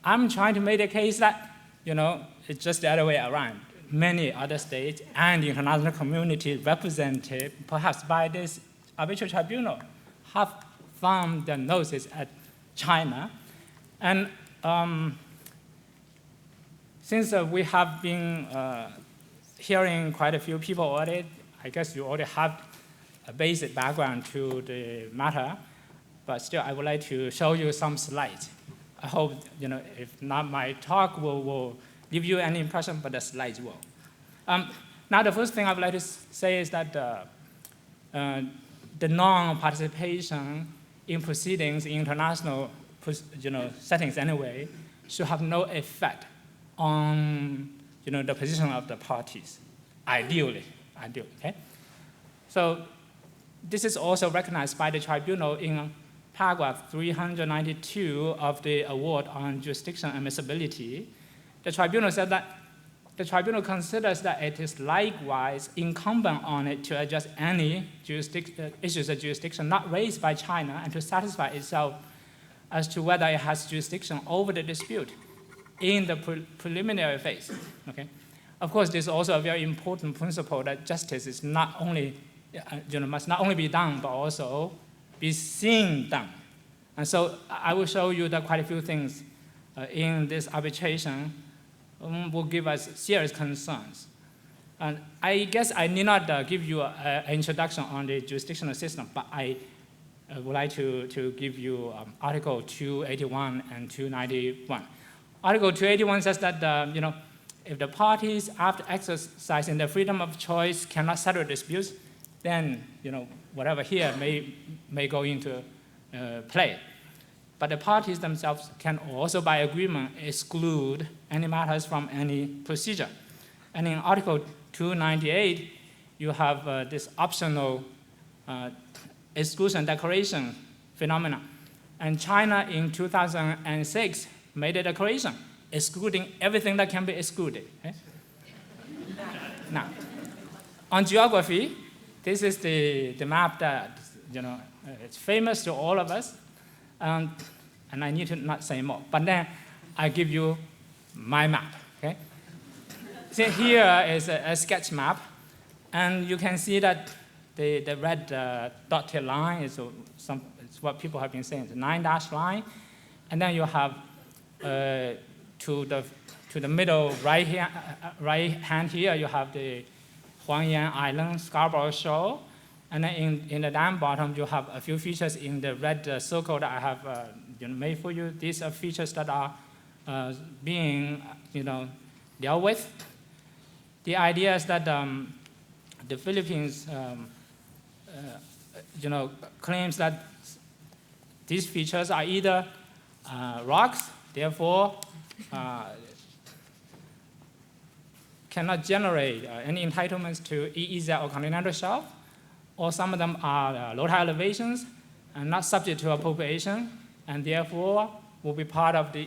I'm trying to make the case that, it's just the other way around. Many other states and the international community represented perhaps by this arbitral tribunal have thumbed their noses at China. And since we have been hearing quite a few people already, I guess you already have a basic background to the matter, but still I would like to show you some slides. I hope, if not my talk will give you any impression, but the slides will. Now the first thing I would like to say is that the non-participation in proceedings in international settings anyway should have no effect on the position of the parties, ideally, okay? So this is also recognized by the tribunal in paragraph 392 of the award on jurisdiction admissibility. The tribunal said that the tribunal considers that it is likewise incumbent on it to address any issues of jurisdiction not raised by China and to satisfy itself as to whether it has jurisdiction over the dispute in the preliminary phase. Okay? Of course, there's also a very important principle that justice is not only, must not only be done, but also be seen done. And so I will show you that quite a few things in this arbitration will give us serious concerns. And I guess I need not give you an introduction on the jurisdictional system, but I would like to give you Article 281 and 291. Article 281 says that if the parties, after exercising their freedom of choice, cannot settle disputes, then whatever here may go into play. But the parties themselves can also, by agreement, exclude any matters from any procedure. And in Article 298, you have this optional exclusion declaration phenomena. And China in 2006 made a declaration excluding everything that can be excluded. Okay? Now, on geography, this is the map that it's famous to all of us, and I need to not say more. But then I give you my map. Okay? So here is a sketch map, and you can see that the red dotted line is it's what people have been saying. It's a 9-dash line, and then you have to the middle right hand here, you have the Huangyan Island, Scarborough Shoal, and then in the down bottom you have a few features in the red circle that I have made for you. These are features that are being dealt with. The idea is that the Philippines claims that these features are either rocks, therefore cannot generate any entitlements to EEZ or continental shelf, or some of them are low tide elevations and not subject to appropriation, and therefore will be part of the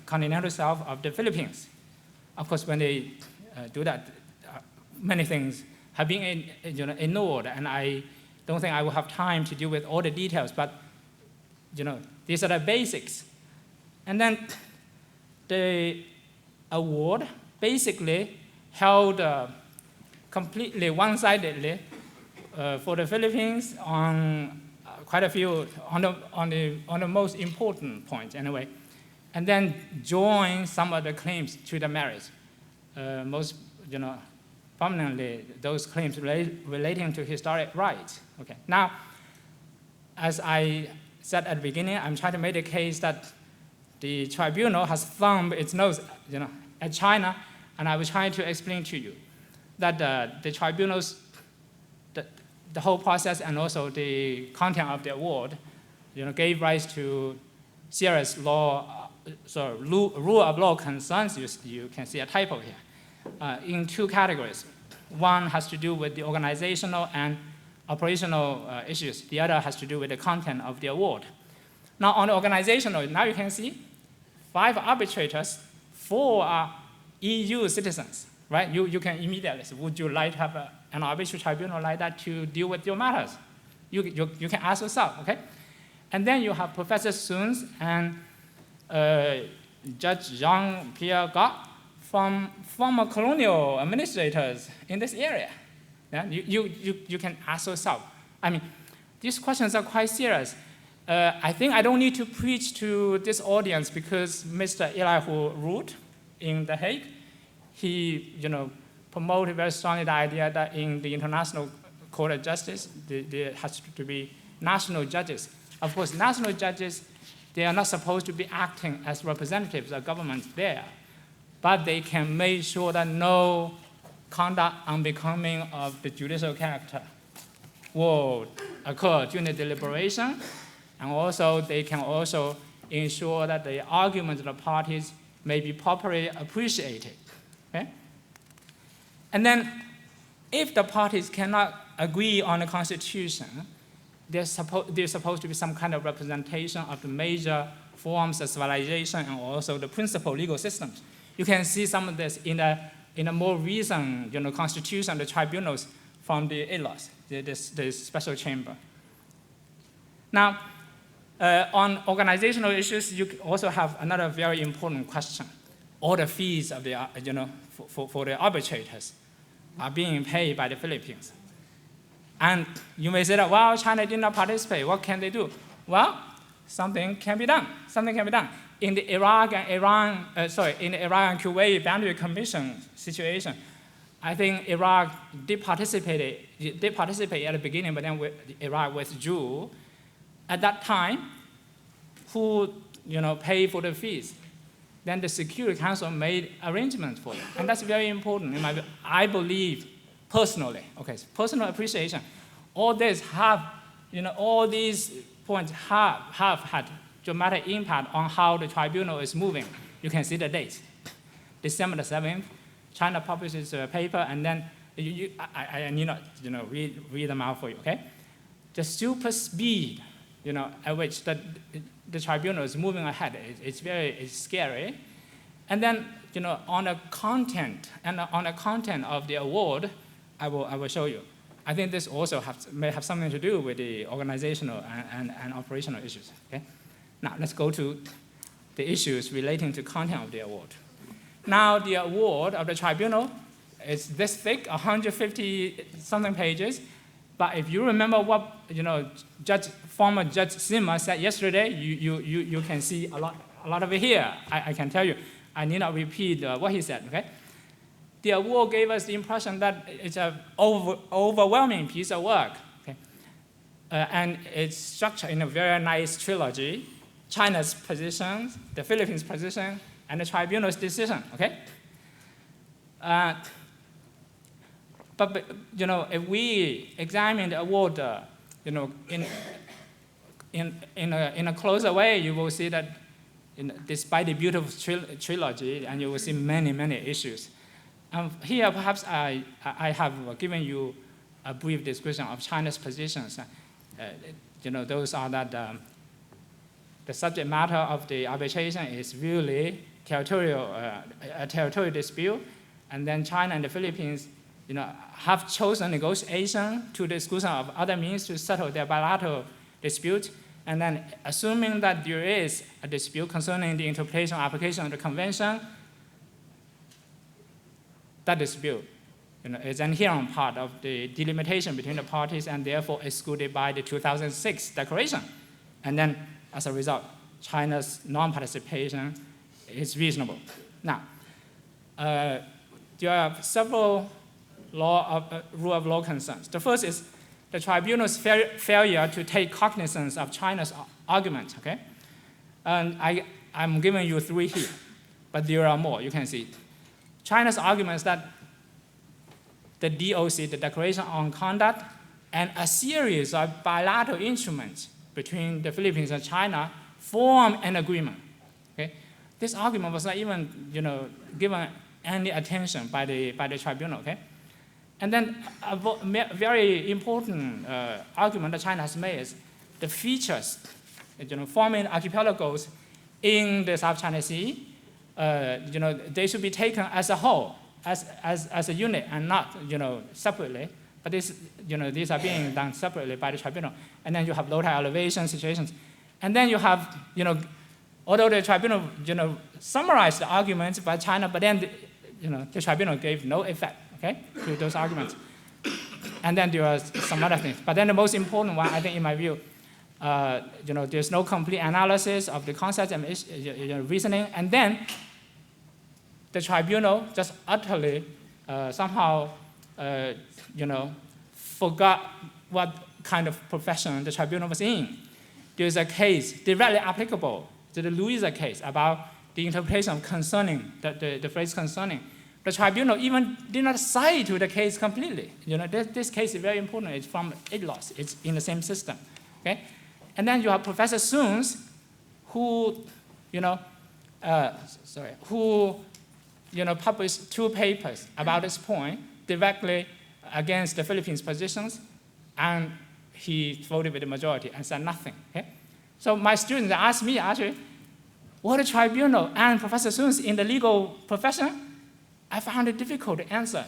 continental shelf of the Philippines. Of course, when they do that, many things have been ignored, and I don't think I will have time to deal with all the details, but these are the basics. And then the award basically held completely one-sidedly for the Philippines on quite a few, on the most important points anyway, and then join some of the claims to the merits. Most, prominently those claims relating to historic rights. Okay. Now, as I said at the beginning, I'm trying to make the case that the tribunal has thumbed its nose, at China, and I was trying to explain to you that the tribunals, the whole process and also the content of the award, gave rise to serious rule of law concerns. You can see a typo here, in two categories. One has to do with the organizational and operational issues. The other has to do with the content of the award. Now, on the organizational, now you can see 5 arbitrators, 4 are EU citizens, right? You can immediately say, would you like to have an arbitral tribunal like that to deal with your matters? You can ask yourself, okay? And then you have Professor Sun and Judge Jean-Pierre Gott from former colonial administrators in this area. Yeah? You can ask yourself. I mean, these questions are quite serious. I think I don't need to preach to this audience because Mr. Elihu Root in The Hague, he promoted very strongly the idea that in the International Court of Justice, there has to be national judges. Of course, national judges, they are not supposed to be acting as representatives of governments there, but they can make sure that no conduct unbecoming of the judicial character will occur during the deliberation, and also they can also ensure that the arguments of the parties may be properly appreciated. Okay? And then if the parties cannot agree on the Constitution, there's supposed to be some kind of representation of the major forms of civilization and also the principal legal systems. You can see some of this in a more recent constitution, the tribunals from the UNCLOS, the special chamber. Now, on organizational issues, you also have another very important question. all the fees of the, for the arbitrators are being paid by the Philippines. And you may say that, well, China did not participate. What can they do? Well, something can be done. Something can be done. In the Iraq and in the Iraq and Kuwait boundary commission situation, I think Iraq did participate at the beginning, but then Iraq withdrew. At that time, who paid for the fees? Then the Security Council made arrangements for it, and that's very important. I believe personally, personal appreciation. All these points have had dramatic impact on how the tribunal is moving. You can see the dates. December the 7th, China publishes a paper, and then I need not read them out for you. Okay, the super speed at which the tribunal is moving ahead, it's scary. And then on the content of the award, I will show you. I think this also may have something to do with the organizational and operational issues. Okay, now let's go to the issues relating to content of the award. Now the award of the tribunal is this thick, 150-something pages. But if you remember what former Judge Sima said yesterday, you can see a lot of it here. I can tell you. I need not repeat what he said. Okay. The award gave us the impression that it's an overwhelming piece of work. Okay. And it's structured in a very nice trilogy: China's position, the Philippines' position, and the tribunal's decision. Okay. But if we examine the award, in a closer way, you will see that, despite the beautiful trilogy, and you will see many issues. Here, perhaps I have given you a brief description of China's positions. Those are that the subject matter of the arbitration is really a territorial dispute, and then China and the Philippines have chosen negotiation to the exclusion of other means to settle their bilateral dispute. And then, assuming that there is a dispute concerning the interpretation or application of the convention, that dispute is an inherent part of the delimitation between the parties and therefore excluded by the 2006 declaration. And then, as a result, China's non-participation is reasonable. Now, there are several rule of law concerns. The first is the tribunal's failure to take cognizance of China's argument. Okay, and I'm giving you 3 here, but there are more. You can see China's arguments that the DOC, the Declaration on Conduct, and a series of bilateral instruments between the Philippines and China form an agreement. Okay, this argument was not even given any attention by the tribunal. Okay. And then a very important argument that China has made is the features, forming archipelagos in the South China Sea. They should be taken as a whole, as a unit, and not separately. But these are being done separately by the tribunal. And then you have low tide elevation situations, and then you have although the tribunal summarized the arguments by China, but then the tribunal gave no effect. Okay, to those arguments. And then there are some other things. But then the most important one, I think, in my view, there's no complete analysis of the concepts and reasoning. And then the tribunal just utterly somehow, forgot what kind of profession the tribunal was in. There's a case directly applicable to the Louisa case about the interpretation concerning, the phrase concerning. The tribunal even did not cite to the case completely. This case is very important. It's from UNCLOS. It's in the same system. Okay, and then you have Professor Soons, who, published 2 papers about this point directly against the Philippines' positions, and he voted with the majority and said nothing. Okay, so my students asked me actually, what the tribunal and Professor Soons in the legal profession. I found it difficult to answer,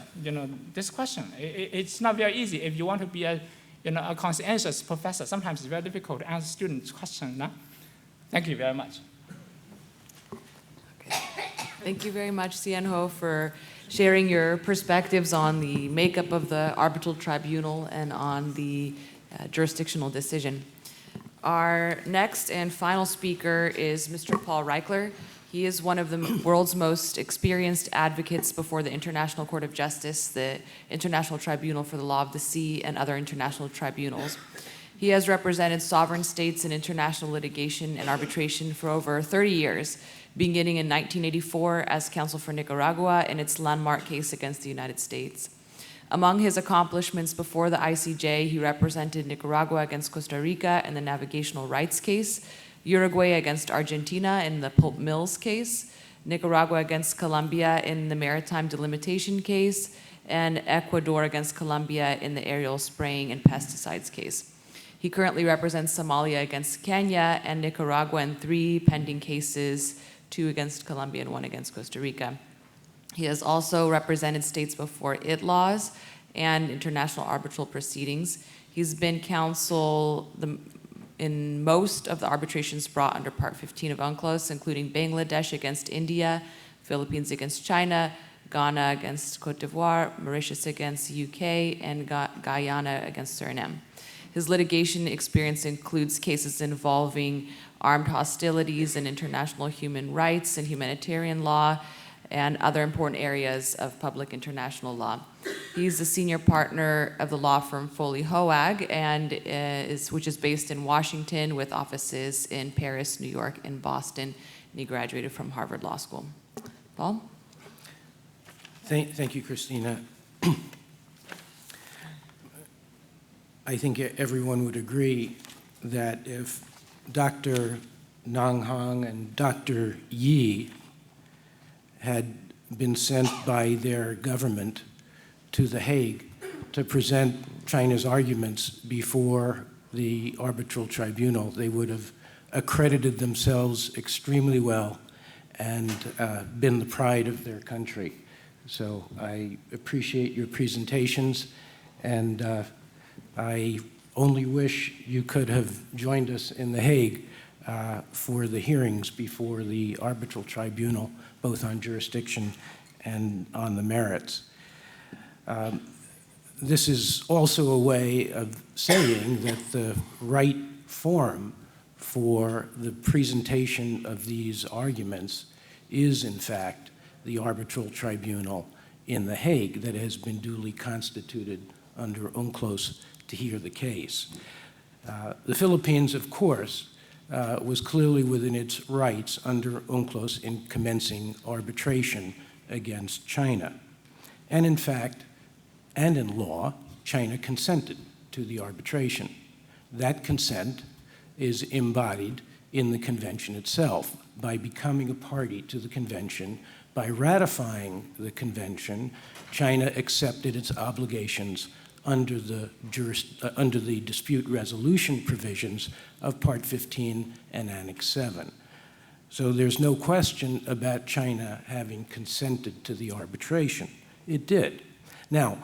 this question. It's not very easy if you want to be a conscientious professor. Sometimes it's very difficult to answer students' questions. No? Thank you very much. Okay. Thank you very much, Cienho, for sharing your perspectives on the makeup of the arbitral tribunal and on the jurisdictional decision. Our next and final speaker is Mr. Paul Reichler. He is one of the world's most experienced advocates before the International Court of Justice, the International Tribunal for the Law of the Sea, and other international tribunals. He has represented sovereign states in international litigation and arbitration for over 30 years, beginning in 1984 as counsel for Nicaragua in its landmark case against the United States. Among his accomplishments before the ICJ, he represented Nicaragua against Costa Rica in the navigational rights case, Uruguay against Argentina in the pulp mills case, Nicaragua against Colombia in the maritime delimitation case, and Ecuador against Colombia in the aerial spraying and pesticides case. He currently represents Somalia against Kenya and Nicaragua in 3 pending cases, 2 against Colombia and 1 against Costa Rica. He has also represented states before UNCLOS and international arbitral proceedings. He's been counsel in most of the arbitrations brought under Part 15 of UNCLOS, including Bangladesh against India, Philippines against China, Ghana against Cote d'Ivoire, Mauritius against the UK, and Guyana against Suriname. His litigation experience includes cases involving armed hostilities and international human rights and humanitarian law and other important areas of public international law. He's a senior partner of the law firm Foley Hoag, which is based in Washington with offices in Paris, New York, and Boston. And he graduated from Harvard Law School. Paul? Thank you, Christina. I think everyone would agree that if Dr. Nang Hong and Dr. Yi had been sent by their government to The Hague to present China's arguments before the arbitral tribunal, they would have accredited themselves extremely well and been the pride of their country. So I appreciate your presentations, and I only wish you could have joined us in The Hague for the hearings before the arbitral tribunal, both on jurisdiction and on the merits. This is also a way of saying that the right forum for the presentation of these arguments is, in fact, the arbitral tribunal in The Hague that has been duly constituted under UNCLOS to hear the case. The Philippines, of course, was clearly within its rights under UNCLOS in commencing arbitration against China. And in fact, and in law, China consented to the arbitration. That consent is embodied in the convention itself by becoming a party to the convention. By ratifying the convention, China accepted its obligations under the dispute resolution provisions of Part 15 and Annex 7. So there's no question about China having consented to the arbitration. It did. Now,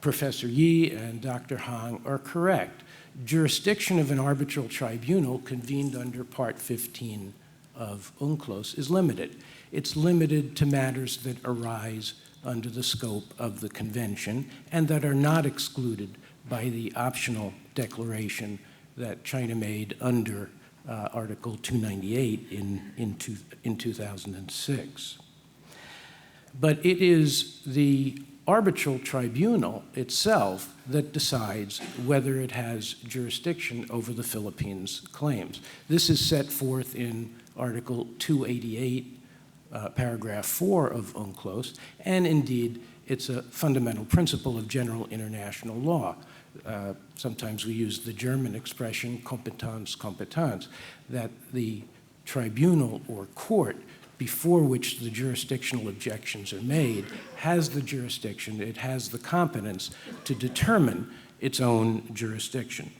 Professor Yi and Dr. Hong are correct. Jurisdiction of an arbitral tribunal convened under Part 15 of UNCLOS is limited. It's limited to matters that arise under the scope of the convention and that are not excluded by the optional declaration that China made under Article 298 in 2006. But it is the arbitral tribunal itself that decides whether it has jurisdiction over the Philippines' claims. This is set forth in Article 288, paragraph 4 of UNCLOS, and indeed, it's a fundamental principle of general international law. Sometimes we use the German expression Kompetenz, Kompetenz, that the tribunal or court before which the jurisdictional objections are made has the jurisdiction, it has the competence to determine its own jurisdiction.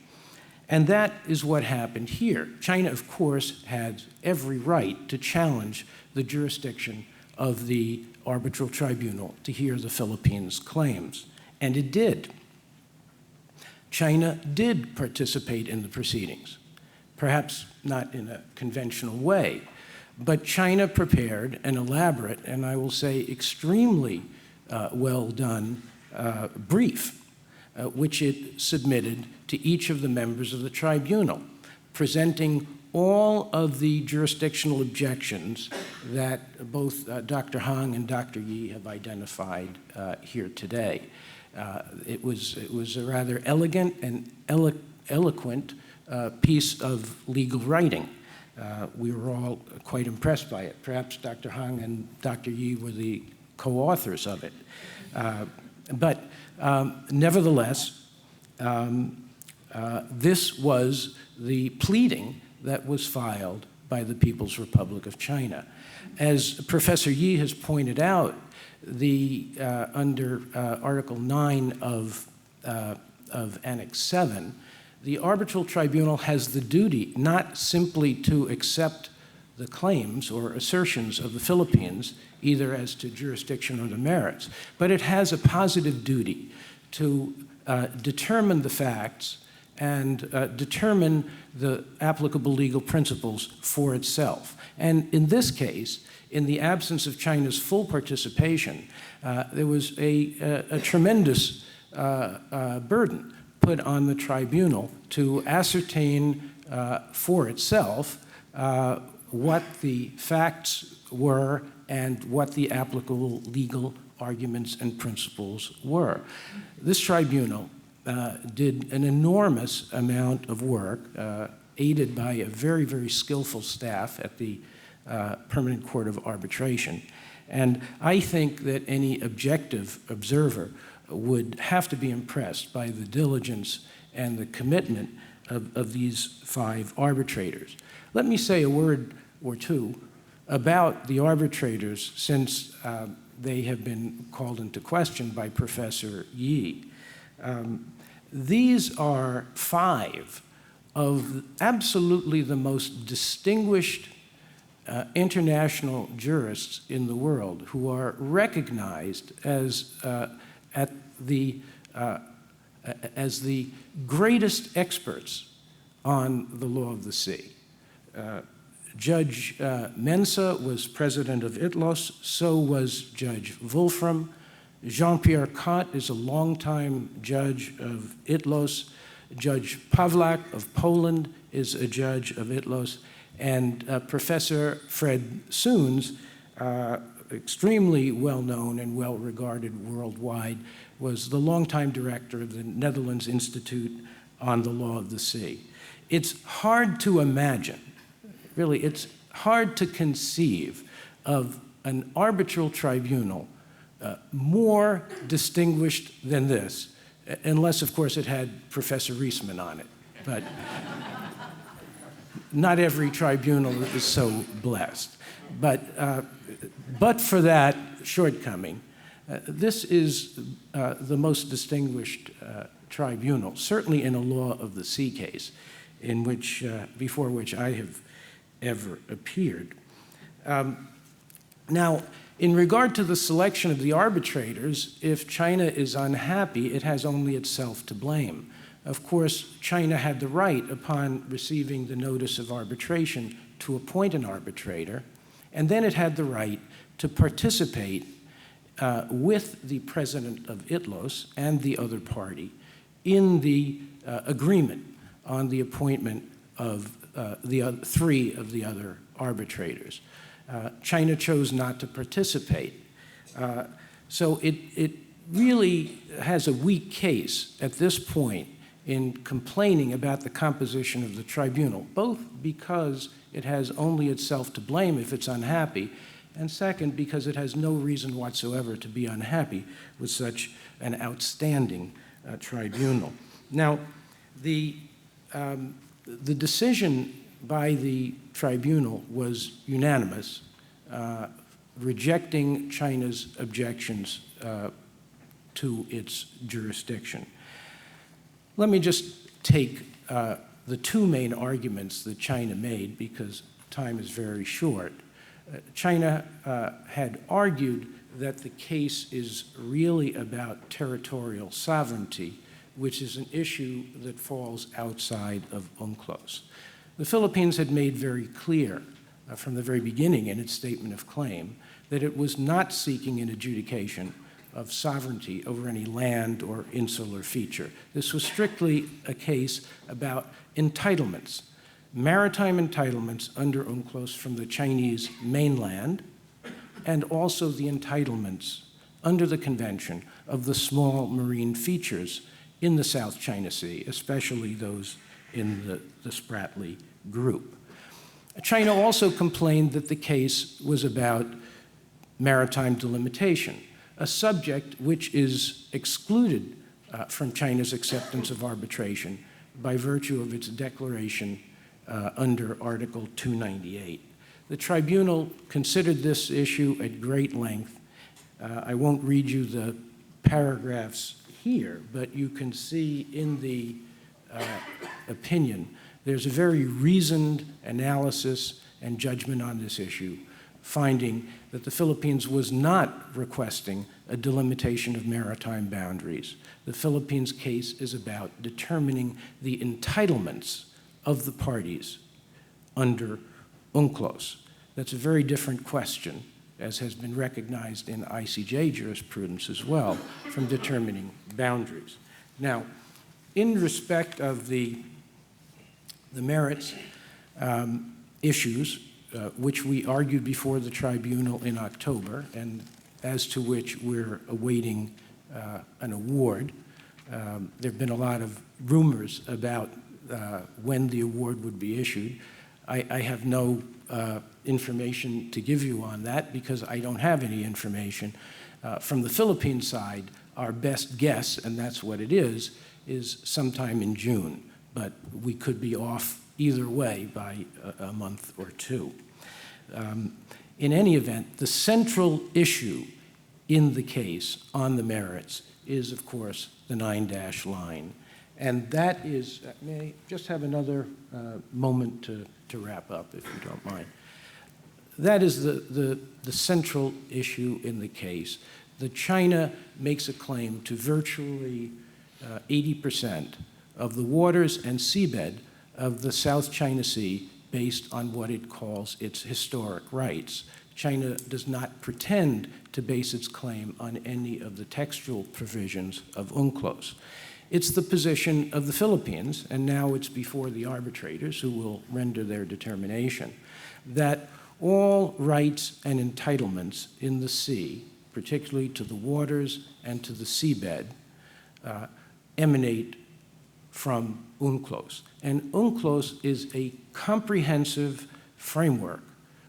And that is what happened here. China, of course, had every right to challenge the jurisdiction of the arbitral tribunal to hear the Philippines' claims, and it did. China did participate in the proceedings, perhaps not in a conventional way, But China prepared an elaborate, and I will say extremely well done brief, which it submitted to each of the members of the tribunal, presenting all of the jurisdictional objections that both Dr. Hong and Dr. Yi have identified here today. It was a rather elegant and eloquent piece of legal writing. We were all quite impressed by it. Perhaps Dr. Hong and Dr. Yi were the co-authors of it. But nevertheless, this was the pleading that was filed by the People's Republic of China. As Professor Yi has pointed out, under Article 9 of Annex 7, the arbitral tribunal has the duty not simply to accept the claims or assertions of the Philippines, either as to jurisdiction or the merits, but it has a positive duty to determine the facts and determine the applicable legal principles for itself. And in this case, in the absence of China's full participation, there was a tremendous burden put on the tribunal to ascertain for itself what the facts were and what the applicable legal arguments and principles were. This tribunal did an enormous amount of work, aided by a very, very skillful staff at the Permanent Court of Arbitration. And I think that any objective observer would have to be impressed by the diligence and the commitment of these 5 arbitrators. Let me say a word or two about the arbitrators, since they have been called into question by Professor Yi. These are 5 of absolutely the most distinguished international jurists in the world who are recognized as the greatest experts on the law of the sea. Judge Mensah was president of UNCLOS, so was Judge Wolfram. Jean-Pierre Cot is a longtime judge of UNCLOS. Judge Pawlak of Poland is a judge of UNCLOS. And Professor Fred Soens, extremely well-known and well-regarded worldwide, was the longtime director of the Netherlands Institute on the Law of the Sea. It's hard to imagine, really, it's hard to conceive of an arbitral tribunal more distinguished than this, unless, of course, it had Professor Reisman on it. But not every tribunal is so blessed. But for that shortcoming, this is the most distinguished tribunal, certainly in a law of the sea case, before which I have ever appeared. Now, in regard to the selection of the arbitrators, if China is unhappy, it has only itself to blame. Of course, China had the right, upon receiving the notice of arbitration, to appoint an arbitrator, and then it had the right to participate with the president of UNCLOS and the other party in the agreement on the appointment of 3 of the other arbitrators. China chose not to participate. So it really has a weak case at this point in complaining about the composition of the tribunal, both because it has only itself to blame if it's unhappy, and second, because it has no reason whatsoever to be unhappy with such an outstanding tribunal. Now, the decision by the tribunal was unanimous, rejecting China's objections to its jurisdiction. Let me just take the 2 main arguments that China made, because time is very short. China had argued that the case is really about territorial sovereignty, which is an issue that falls outside of UNCLOS. The Philippines had made very clear from the very beginning in its statement of claim that it was not seeking an adjudication of sovereignty over any land or insular feature. This was strictly a case about entitlements, maritime entitlements under UNCLOS from the Chinese mainland, and also the entitlements under the convention of the small marine features in the South China Sea, especially those in the Spratly group. China also complained that the case was about maritime delimitation, a subject which is excluded from China's acceptance of arbitration by virtue of its declaration under Article 298. The tribunal considered this issue at great length. I won't read you the paragraphs here, but you can see in the opinion there's a very reasoned analysis and judgment on this issue, finding that the Philippines was not requesting a delimitation of maritime boundaries. The Philippines case is about determining the entitlements of the parties under UNCLOS. That's a very different question, as has been recognized in ICJ jurisprudence as well, from determining boundaries. Now, in respect of the merits issues, which we argued before the tribunal in October, and as to which we're awaiting an award. There have been a lot of rumors about when the award would be issued. I have no information to give you on that because I don't have any information. From the Philippine side, our best guess, and that's what it is sometime in June, but we could be off either way by a month or two. In any event, the central issue in the case on the merits is, of course, the 9-dash line. And that is, may I just have another moment to wrap up, if you don't mind. That is the central issue in the case. That China makes a claim to virtually 80% of the waters and seabed of the South China Sea based on what it calls its historic rights. China does not pretend to base its claim on any of the textual provisions of UNCLOS. It's the position of the Philippines, and now it's before the arbitrators who will render their determination, that all rights and entitlements in the sea, particularly to the waters and to the seabed, emanate from UNCLOS. And UNCLOS is a comprehensive framework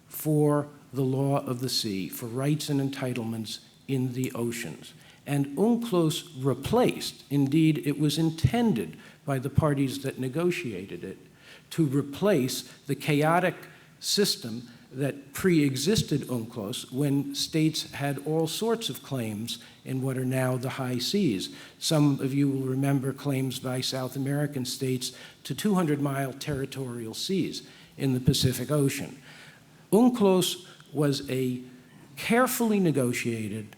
for the law of the sea, for rights and entitlements in the oceans. And UNCLOS replaced, indeed it was intended by the parties that negotiated it, to replace the chaotic system that pre-existed UNCLOS when states had all sorts of claims in what are now the high seas. Some of you will remember claims by South American states to 200-mile territorial seas in the Pacific Ocean. UNCLOS was a carefully negotiated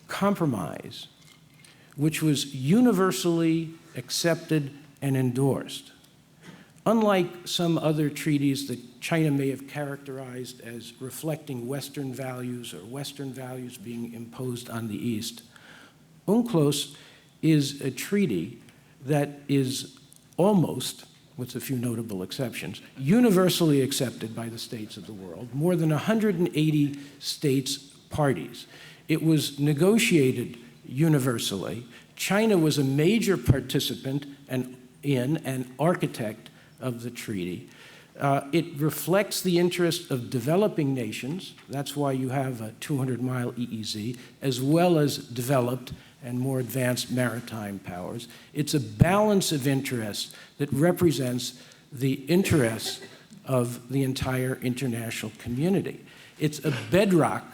compromise which was universally accepted and endorsed. Unlike some other treaties that China may have characterized as reflecting Western values or Western values being imposed on the East, UNCLOS is a treaty that is almost, with a few notable exceptions, universally accepted by the states of the world, more than 180 states parties. It was negotiated universally. China was a major participant in and architect of the treaty. It reflects the interest of developing nations. That's why you have a 200-mile EEZ, as well as developed and more advanced maritime powers. It's a balance of interests that represents the interests of the entire international community. It's a bedrock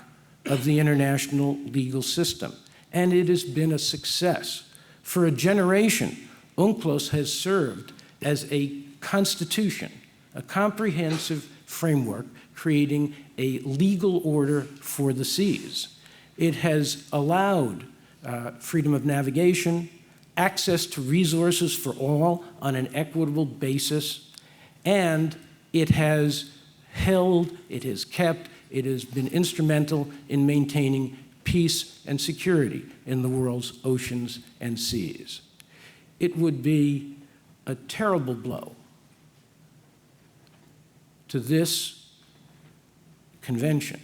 of the international legal system, and it has been a success. For a generation, UNCLOS has served as a constitution, a comprehensive framework creating a legal order for the seas. It has allowed freedom of navigation, access to resources for all on an equitable basis, and it has held, it has kept, it has been instrumental in maintaining peace and security in the world's oceans and seas. It would be a terrible blow to this convention.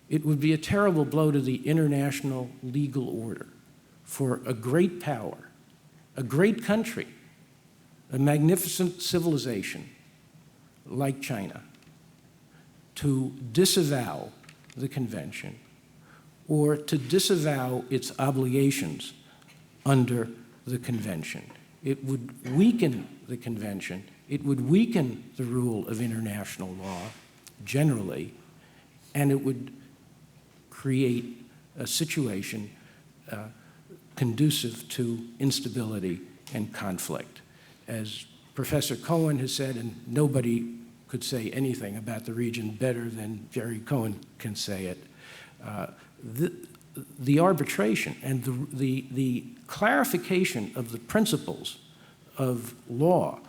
It would be a terrible blow to the international legal order for a great power, a great country, a magnificent civilization like China, to disavow the convention or to disavow its obligations under the convention. It would weaken the convention. It would weaken the rule of international law generally, and it would create a situation conducive to instability and conflict. As Professor Cohen has said, and nobody could say anything about the region better than Jerry Cohen can say it, the arbitration and the clarification of the principles of law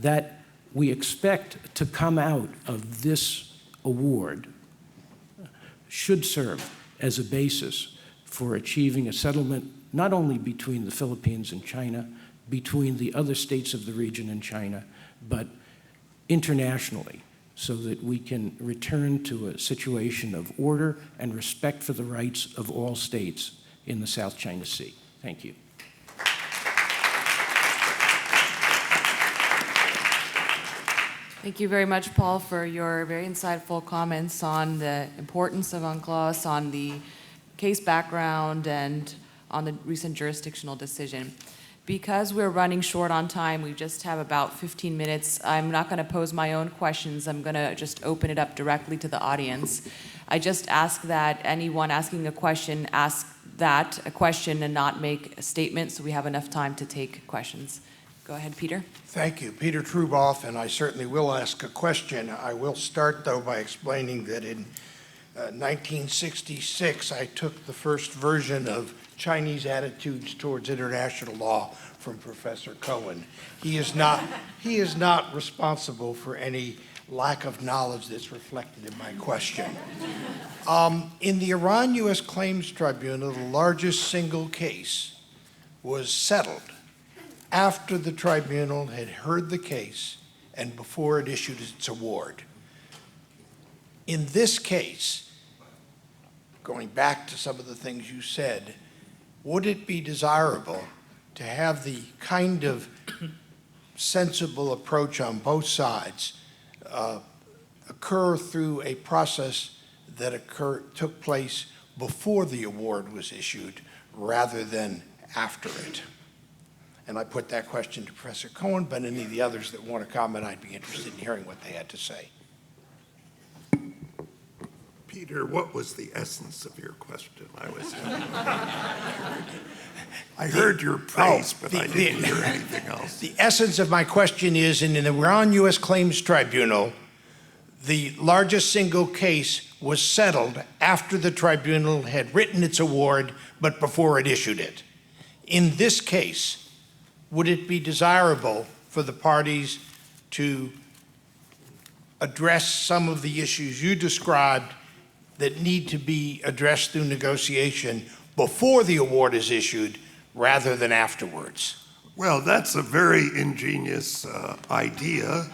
that we expect to come out of this award should serve as a basis for achieving a settlement not only between the Philippines and China, between the other states of the region and China, but internationally, so that we can return to a situation of order and respect for the rights of all states in the South China Sea. Thank you. Thank you very much, Paul, for your very insightful comments on the importance of UNCLOS, on the case background, and on the recent jurisdictional decision. Because we're running short on time, we just have about 15 minutes. I'm not going to pose my own questions. I'm going to just open it up directly to the audience. I just ask that anyone asking a question ask that a question and not make a statement, so we have enough time to take questions. Go ahead, Peter. Thank you. Peter Truboff, and I certainly will ask a question. I will start, though, by explaining that in 1966, I took the first version of Chinese attitudes towards international law from Professor Cohen. He is not responsible for any lack of knowledge that's reflected in my question. In the Iran-U.S. Claims Tribunal, the largest single case was settled after the tribunal had heard the case and before it issued its award. In this case, going back to some of the things you said, would it be desirable to have the kind of sensible approach on both sides occur through a process that took place before the award was issued rather than after it? And I put that question to Professor Cohen, but any of the others that want to comment, I'd be interested in hearing what they had to say. Peter, what was the essence of your question? I heard your praise, but I didn't hear anything else. The essence of my question is, in the Iran-U.S. Claims Tribunal, the largest single case was settled after the tribunal had written its award, but before it issued it. In this case, would it be desirable for the parties to address some of the issues you described that need to be addressed through negotiation before the award is issued rather than afterwards? Well, that's a very ingenious idea.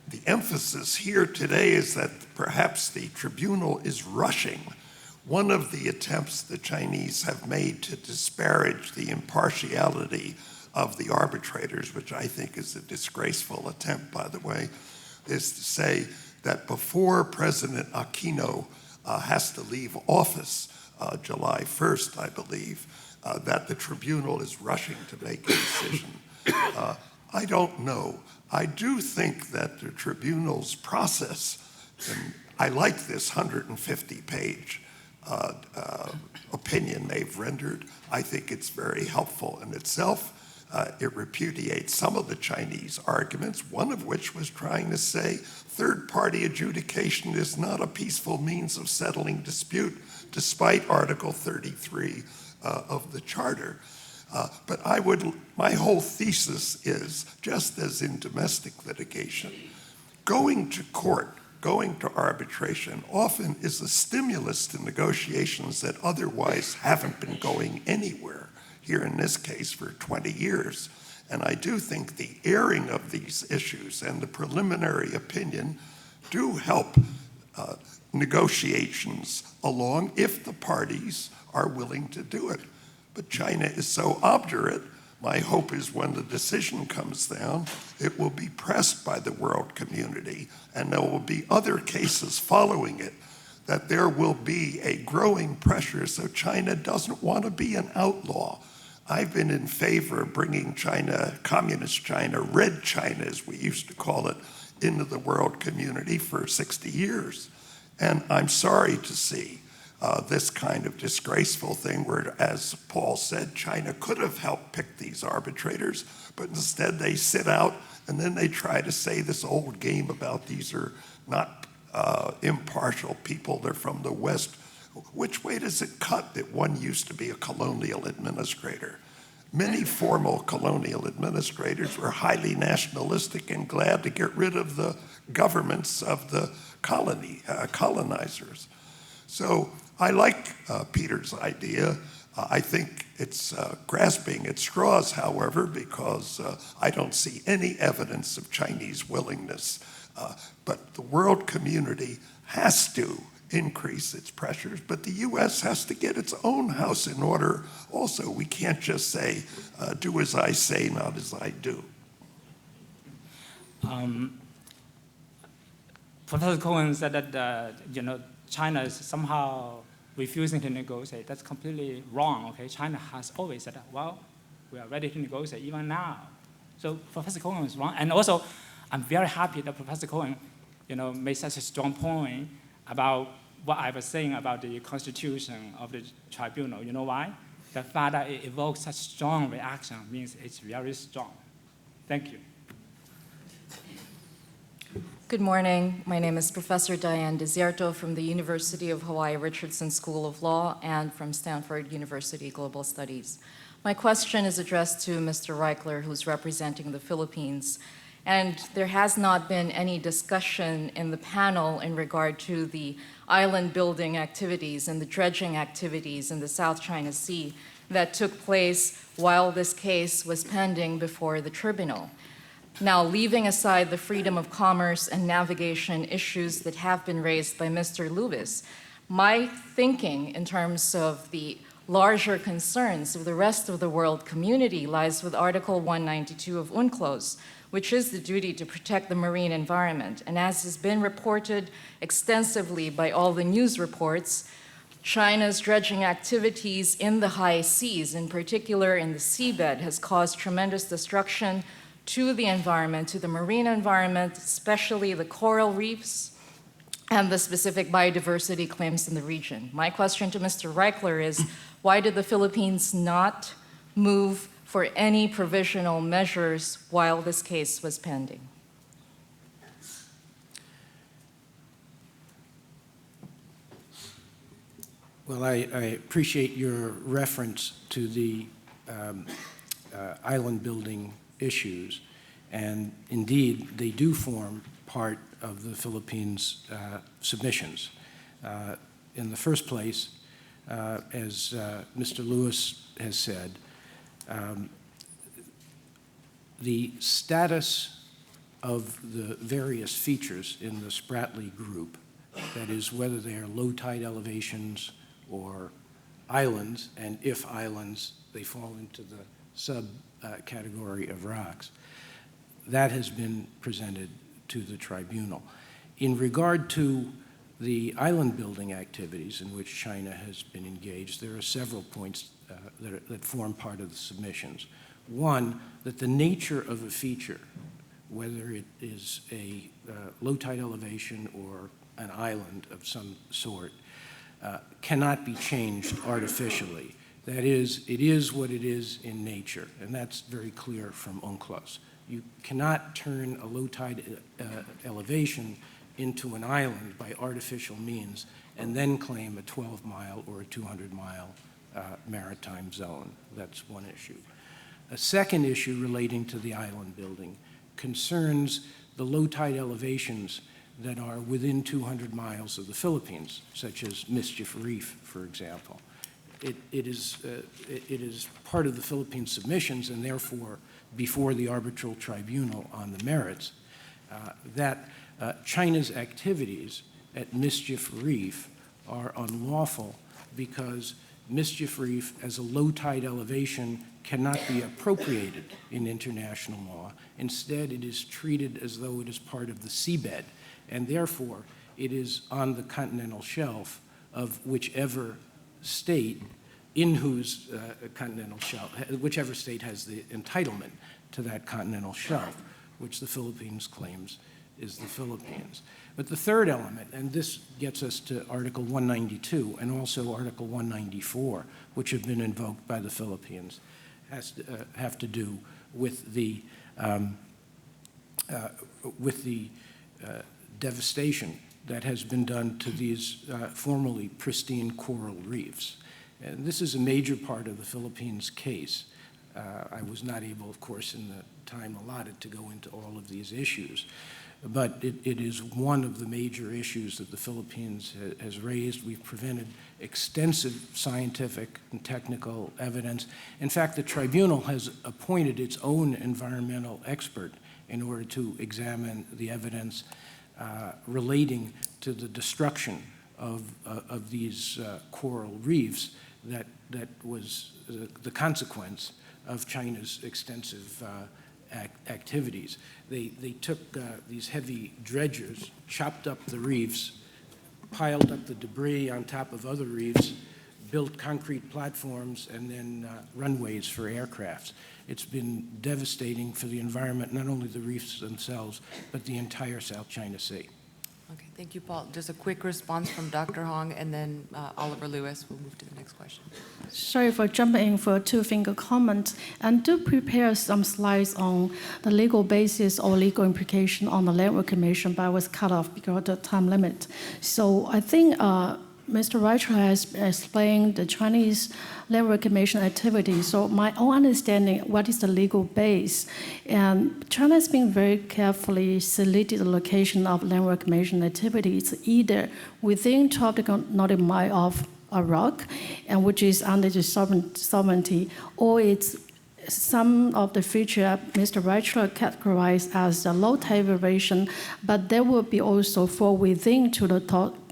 The emphasis here today is that perhaps the tribunal is rushing. One of the attempts the Chinese have made to disparage the impartiality of the arbitrators, which I think is a disgraceful attempt, by the way, is to say that before President Aquino has to leave office, July 1st, I believe, that the tribunal is rushing to make a decision. I don't know. I do think that the tribunal's process, and I like this 150-page opinion they've rendered. I think it's very helpful in itself. It repudiates some of the Chinese arguments, one of which was trying to say third-party adjudication is not a peaceful means of settling dispute, despite Article 33 of the Charter. But my whole thesis is, just as in domestic litigation, going to court, going to arbitration often is a stimulus to negotiations that otherwise haven't been going anywhere, here in this case for 20 years. And I do think the airing of these issues and the preliminary opinion do help negotiations along if the parties are willing to do it. But China is so obdurate. My hope is when the decision comes down, it will be pressed by the world community, and there will be other cases following it, that there will be a growing pressure so China doesn't want to be an outlaw. I've been in favor of bringing China, communist China, red China as we used to call it, into the world community for 60 years. And I'm sorry to see this kind of disgraceful thing where, as Paul said, China could have helped pick these arbitrators, but instead they sit out and then they try to say this old game about these are not impartial people, they're from the West. Which way does it cut that one used to be a colonial administrator? Many formal colonial administrators were highly nationalistic and glad to get rid of the governments of the colonizers. So I like Peter's idea. I think it's grasping at straws, however, because I don't see any evidence of Chinese willingness. But the world community has to increase its pressures, but the U.S. has to get its own house in order also. We can't just say, do as I say, not as I do. Professor Cohen said that China is somehow refusing to negotiate. That's completely wrong. Okay, China has always said, well, we are ready to negotiate even now. So Professor Cohen is wrong, and also I'm very happy that Professor Cohen, made such a strong point about what I was saying about the constitution of the tribunal. You know why? The fact that it evokes such strong reaction means it's very strong. Thank you. Good morning. My name is Professor Diane Desierto from the University of Hawaii Richardson School of Law and from Stanford University Global Studies. My question is addressed to Mr. Reichler, who's representing the Philippines. And there has not been any discussion in the panel in regard to the island building activities and the dredging activities in the South China Sea that took place while this case was pending before the tribunal. Now, leaving aside the freedom of commerce and navigation issues that have been raised by Mr. Lubis, my thinking in terms of the larger concerns of the rest of the world community lies with Article 192 of UNCLOS, which is the duty to protect the marine environment. And as has been reported extensively by all the news reports, China's dredging activities in the high seas, in particular in the seabed, has caused tremendous destruction to the environment, to the marine environment, especially the coral reefs and the specific biodiversity claims in the region. My question to Mr. Reichler is, why did the Philippines not move for any provisional measures while this case was pending? Well, I appreciate your reference to the island building issues, and indeed, they do form part of the Philippines' submissions. In the first place, as Mr. Lewis has said, the status of the various features in the Spratly group, that is, whether they are low tide elevations or islands, and if islands, they fall into the subcategory of rocks, that has been presented to the tribunal. In regard to the island building activities in which China has been engaged, there are several points that form part of the submissions. One, that the nature of a feature, whether it is a low tide elevation or an island of some sort, cannot be changed artificially. That is, it is what it is in nature, and that's very clear from UNCLOS. You cannot turn a low tide elevation into an island by artificial means and then claim a 12-mile or a 200-mile maritime zone. That's one issue. A second issue relating to the island building concerns the low tide elevations that are within 200 miles of the Philippines, such as Mischief Reef, for example. It is part of the Philippine submissions, and therefore before the arbitral tribunal on the merits, that China's activities at Mischief Reef are unlawful because Mischief Reef, as a low tide elevation, cannot be appropriated in international law. Instead, it is treated as though it is part of the seabed, and therefore it is on the continental shelf of whichever state in whose continental shelf, whichever state has the entitlement to that continental shelf, which the Philippines claims is the Philippines. But the third element, and this gets us to Article 192 and also Article 194, which have been invoked by the Philippines, have to do with the devastation that has been done to these formerly pristine coral reefs. And this is a major part of the Philippines case. I was not able, of course, in the time allotted to go into all of these issues, but it is one of the major issues that the Philippines has raised. We've presented extensive scientific and technical evidence. In fact, the tribunal has appointed its own environmental expert in order to examine the evidence relating to the destruction of these coral reefs that was the consequence of China's extensive activities. They took these heavy dredgers, chopped up the reefs, piled up the debris on top of other reefs, built concrete platforms, and then runways for aircrafts. It's been devastating for the environment, not only the reefs themselves, but the entire South China Sea. Okay, thank you, Paul. Just a quick response from Dr. Hong, and then Oliver Lewis will move to the next question. Sorry for jumping in for a two-finger comment. And do prepare some slides on the legal basis or legal implication on the land reclamation, but I was cut off because of the time limit. So I think Mr. Reichel has explained the Chinese land reclamation activity. So my own understanding, what is the legal base? And China has been very carefully selected the location of land reclamation activities, either within 12 nautical miles of a rock, and which is under the sovereignty, or it's some of the feature Mr. Reichel categorized as a low tide variation, but there will be also fall within to the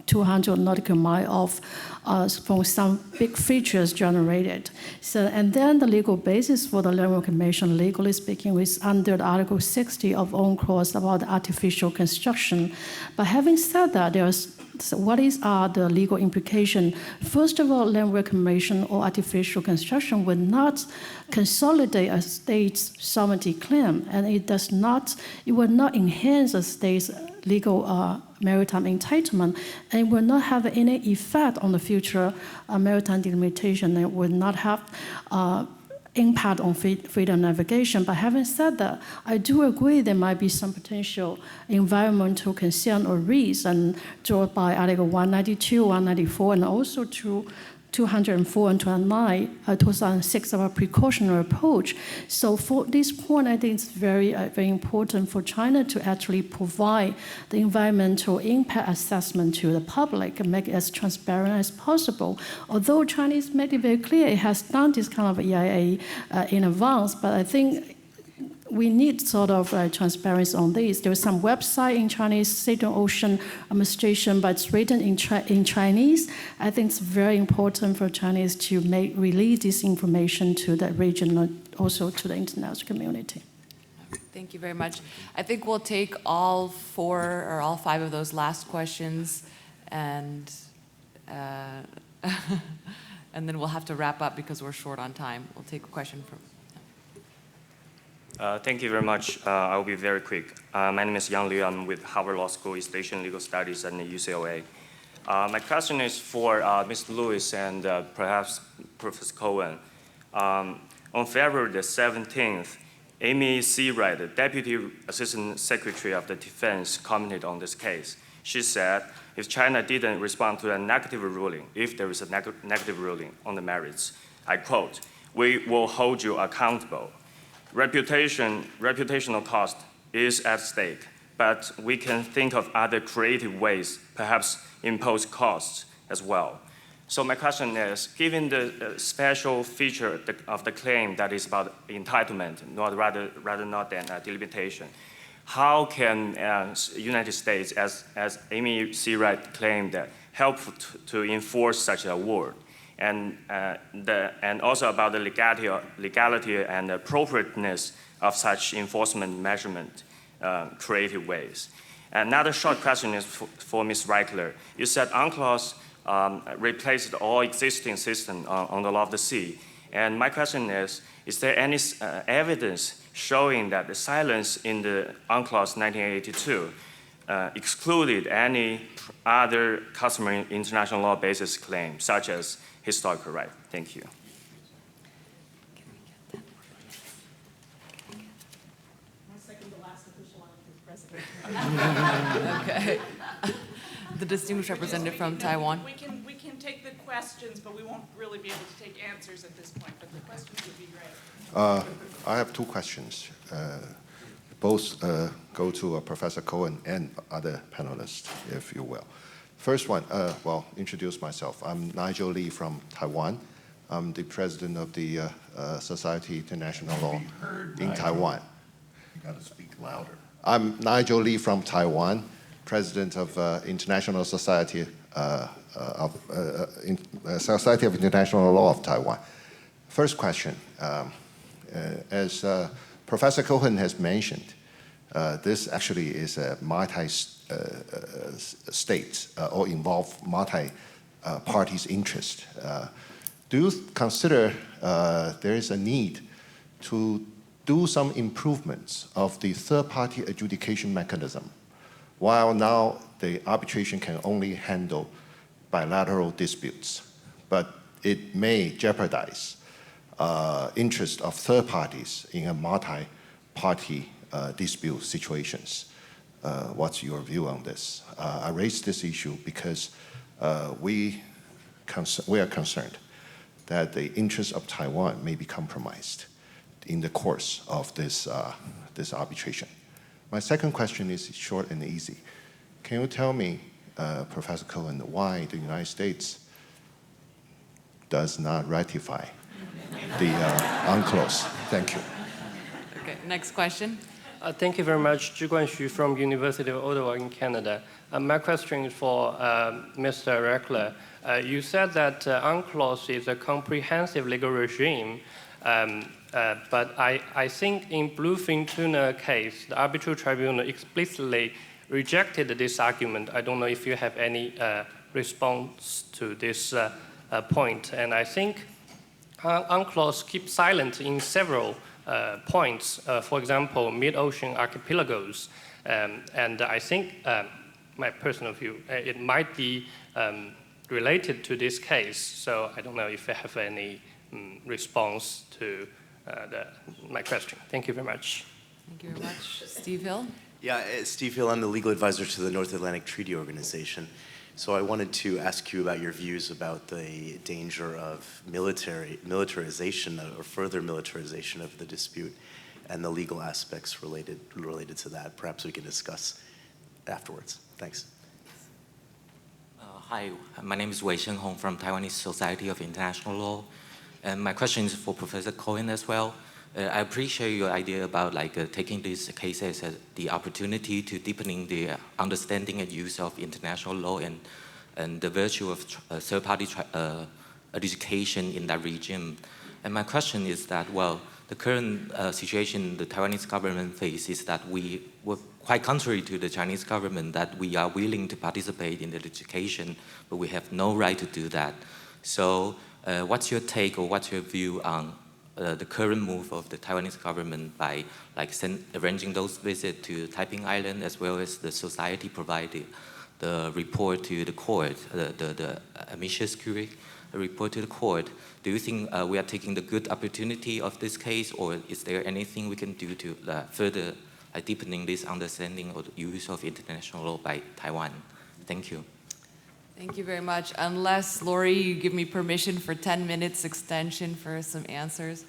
200 nautical miles of from some big features generated. So, and then the legal basis for the land reclamation, legally speaking, is under the Article 60 of UNCLOS about artificial construction. But having said that, so what is the legal implication? First of all, land reclamation or artificial construction will not consolidate a state's sovereignty claim, and it will not enhance a state's legal maritime entitlement, and it will not have any effect on the future maritime delimitation. It will not have impact on freedom of navigation. But having said that, I do agree there might be some potential environmental concern or risk, and drawn by Article 192, 194, and also 204 and 2006 of a precautionary approach. So for this point, I think it's very, very important for China to actually provide the environmental impact assessment to the public and make it as transparent as possible. Although Chinese made it very clear it has done this kind of EIA in advance, but I think we need sort of transparency on this. There's some website in Chinese State and Ocean Administration, but it's written in Chinese. I think it's very important for Chinese to release this information to the region and also to the international community. Thank you very much. I think we'll take all 4 or all 5 of those last questions, and and then we'll have to wrap up because we're short on time. We'll take a question from. Thank you very much. I'll be very quick. My name is Yang Liu. I'm with Harvard Law School, East Asian Legal Studies at UCLA. My question is for Mr. Lewis and perhaps Professor Cohen. On February the 17th, Amy Seawright, the Deputy Assistant Secretary of the Defense, commented on this case. She said, if China didn't respond to a negative ruling, if there is a negative ruling on the merits, I quote, "We will hold you accountable. Reputational cost is at stake, but we can think of other creative ways, perhaps impose costs as well. So my question is, given the special feature of the claim that is about entitlement, rather not than delimitation, how can United States, as Amy Seawright claimed, that help to enforce such an award? And also about the legality and appropriateness of such enforcement measurement, creative ways. Another short question is for Ms. Reichler. You said UNCLOS replaced all existing systems on the law of the sea. And my question is there any evidence showing that the silence in the UNCLOS 1982 excluded any other customary international law basis claims, such as historical right? Thank you. Okay. The distinguished representative from Taiwan. We can take the questions, but we won't really be able to take answers at this point, but the questions would be great. I have two questions. Both go to Professor Cohen and other panelists, if you will. First one, well, introduce myself. I'm Nigel Lee from Taiwan. I'm the president of the Society of International Law in Taiwan. You got to speak louder. I'm Nigel Lee from Taiwan, president of International Society Society of International Law of Taiwan. First question, as Professor Cohen has mentioned, this actually is a multi-state or involve multi-parties' interest. Do you consider there is a need to do some improvements of the third-party adjudication mechanism, while now the arbitration can only handle bilateral disputes, but it may jeopardize interest of third parties in a multi-party dispute situations? What's your view on this? I raised this issue because we are concerned that the interest of Taiwan may be compromised in the course of this arbitration. My second question is short and easy. Can you tell me, Professor Cohen, why the United States does not ratify the UNCLOS? Thank you. Okay, next question. Thank you very much. Zhi Guanxu from University of Ottawa in Canada. My question is for Mr. Reckler. You said that UNCLOS is a comprehensive legal regime, but I think in Bluefin Tuna case, the arbitral tribunal explicitly rejected this argument. I don't know if you have any response to this point. And I think UNCLOS keeps silent in several points. For example, mid-ocean archipelagos. And I think, my personal view, it might be related to this case. So I don't know if you have any response to my question. Thank you very much. Thank you very much. Steve Hill? Yeah, Steve Hill, I'm the legal advisor to the North Atlantic Treaty Organization. So I wanted to ask you about your views about the danger of militarization or further militarization of the dispute and the legal aspects related to that. Perhaps we can discuss afterwards. Thanks. Hi, my name is Wei Shen Hong from Taiwanese Society of International Law. And my question is for Professor Cohen as well. I appreciate your idea about taking these cases as the opportunity to deepening the understanding and use of international law and the virtue of third-party adjudication in that region. And my question is that, well, the current situation the Taiwanese government faces is that we were quite contrary to the Chinese government, that we are willing to participate in the adjudication, but we have no right to do that. So what's your take or what's your view on the current move of the Taiwanese government by arranging those visits to Taiping Island, as well as the society provided the report to the court, the amicus curiae report to the court? Do you think we are taking the good opportunity of this case, or is there anything we can do to further deepening this understanding of the use of international law by Taiwan? Thank you. Thank you very much. Unless, Lori, you give me permission for 10 minutes extension for some answers.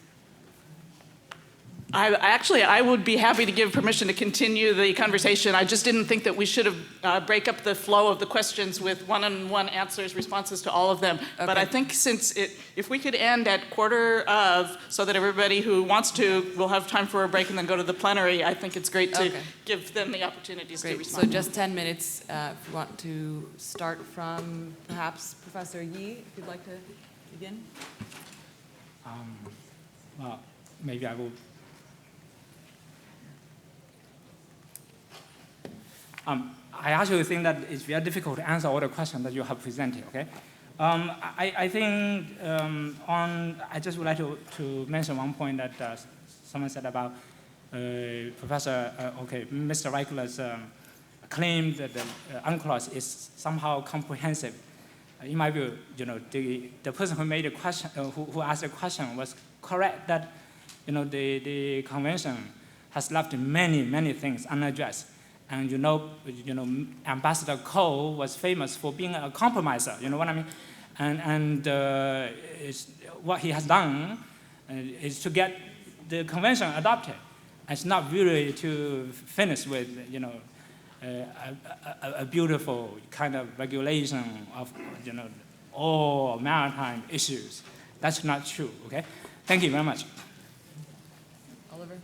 I would be happy to give permission to continue the conversation. I just didn't think that we should have break up the flow of the questions with one-on-one answers, responses to all of them. Okay. But I think if we could end at 15:45, so that everybody who wants to will have time for a break and then go to the plenary, I think it's great to give them the opportunities to respond. So just 10 minutes if you want to start from perhaps Professor Yi, if you'd like to begin. Well, maybe I will. I actually think that it's very difficult to answer all the questions that you have presented, okay? I think I just would like to mention one point that someone said about Mr. Reichler's claim that the UNCLOS is somehow comprehensive. In my view, the person who made the question, who asked the question was correct that, the convention has left many things unaddressed. And Ambassador Cole was famous for being a compromiser. You know what I mean? And what he has done is to get the convention adopted. It's not really to finish with a beautiful kind of regulation of all maritime issues. That's not true. Okay. Thank you very much. Oliver.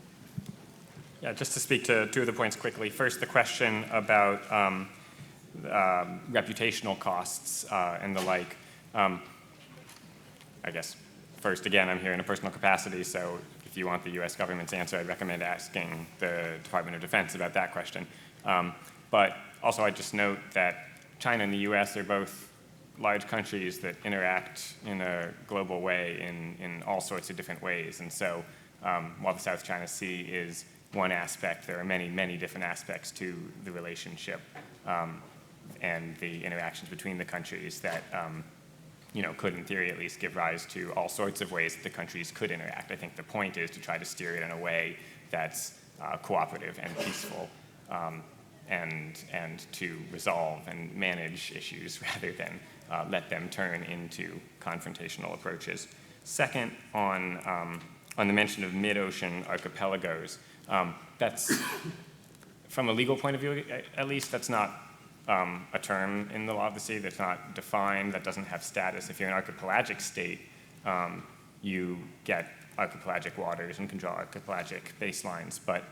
Yeah, just to speak to two of the points quickly. First, the question about reputational costs and the like. I guess, first, again, I'm here in a personal capacity, so if you want the U.S. government's answer, I'd recommend asking the Department of Defense about that question. But also, I'd just note that China and the U.S. are both large countries that interact in a global way in all sorts of different ways. And so while the South China Sea is one aspect, there are many different aspects to the relationship and the interactions between the countries that could, in theory at least, give rise to all sorts of ways that the countries could interact. I think the point is to try to steer it in a way that's cooperative and peaceful and to resolve and manage issues rather than let them turn into confrontational approaches. Second, on the mention of mid-ocean archipelagos, that's, from a legal point of view, at least, that's not a term in the law of the sea. That's not defined. That doesn't have status. If you're an archipelagic state, you get archipelagic waters and can draw archipelagic baselines. But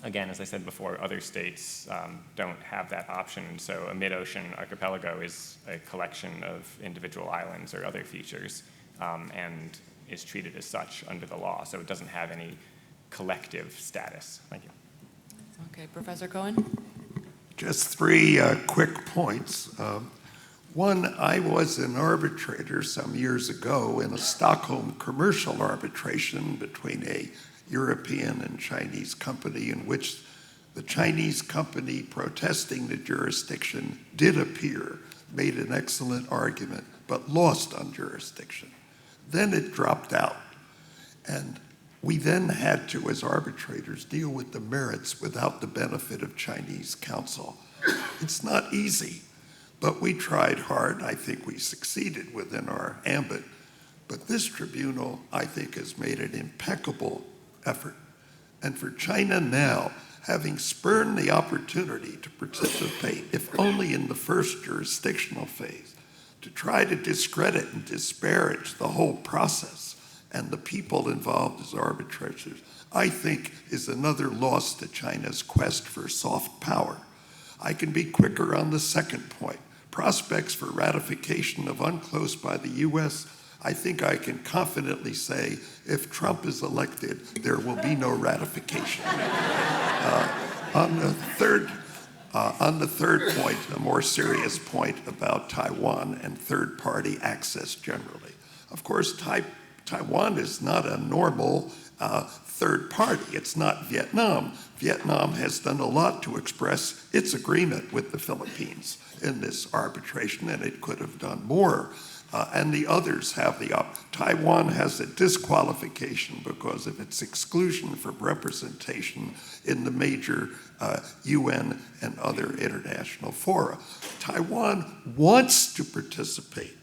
again, as I said before, other states don't have that option. And so a mid-ocean archipelago is a collection of individual islands or other features and is treated as such under the law. So it doesn't have any collective status. Thank you. Okay, Professor Cohen? Just three quick points. One, I was an arbitrator some years ago in a Stockholm commercial arbitration between a European and Chinese company in which the Chinese company protesting the jurisdiction did appear, made an excellent argument, but lost on jurisdiction. Then it dropped out. And we then had to, as arbitrators, deal with the merits without the benefit of Chinese counsel. It's not easy, but we tried hard. I think we succeeded within our ambit. But this tribunal, I think, has made an impeccable effort. And for China now, having spurned the opportunity to participate, if only in the first jurisdictional phase, to try to discredit and disparage the whole process and the people involved as arbitrators, I think is another loss to China's quest for soft power. I can be quicker on the second point. Prospects for ratification of UNCLOS by the U.S., I think I can confidently say if Trump is elected, there will be no ratification. On the third point, a more serious point about Taiwan and third-party access generally. Of course, Taiwan is not a normal third party. It's not Vietnam. Vietnam has done a lot to express its agreement with the Philippines in this arbitration, and it could have done more. And the others have Taiwan has a disqualification because of its exclusion from representation in the major UN and other international fora. Taiwan wants to participate.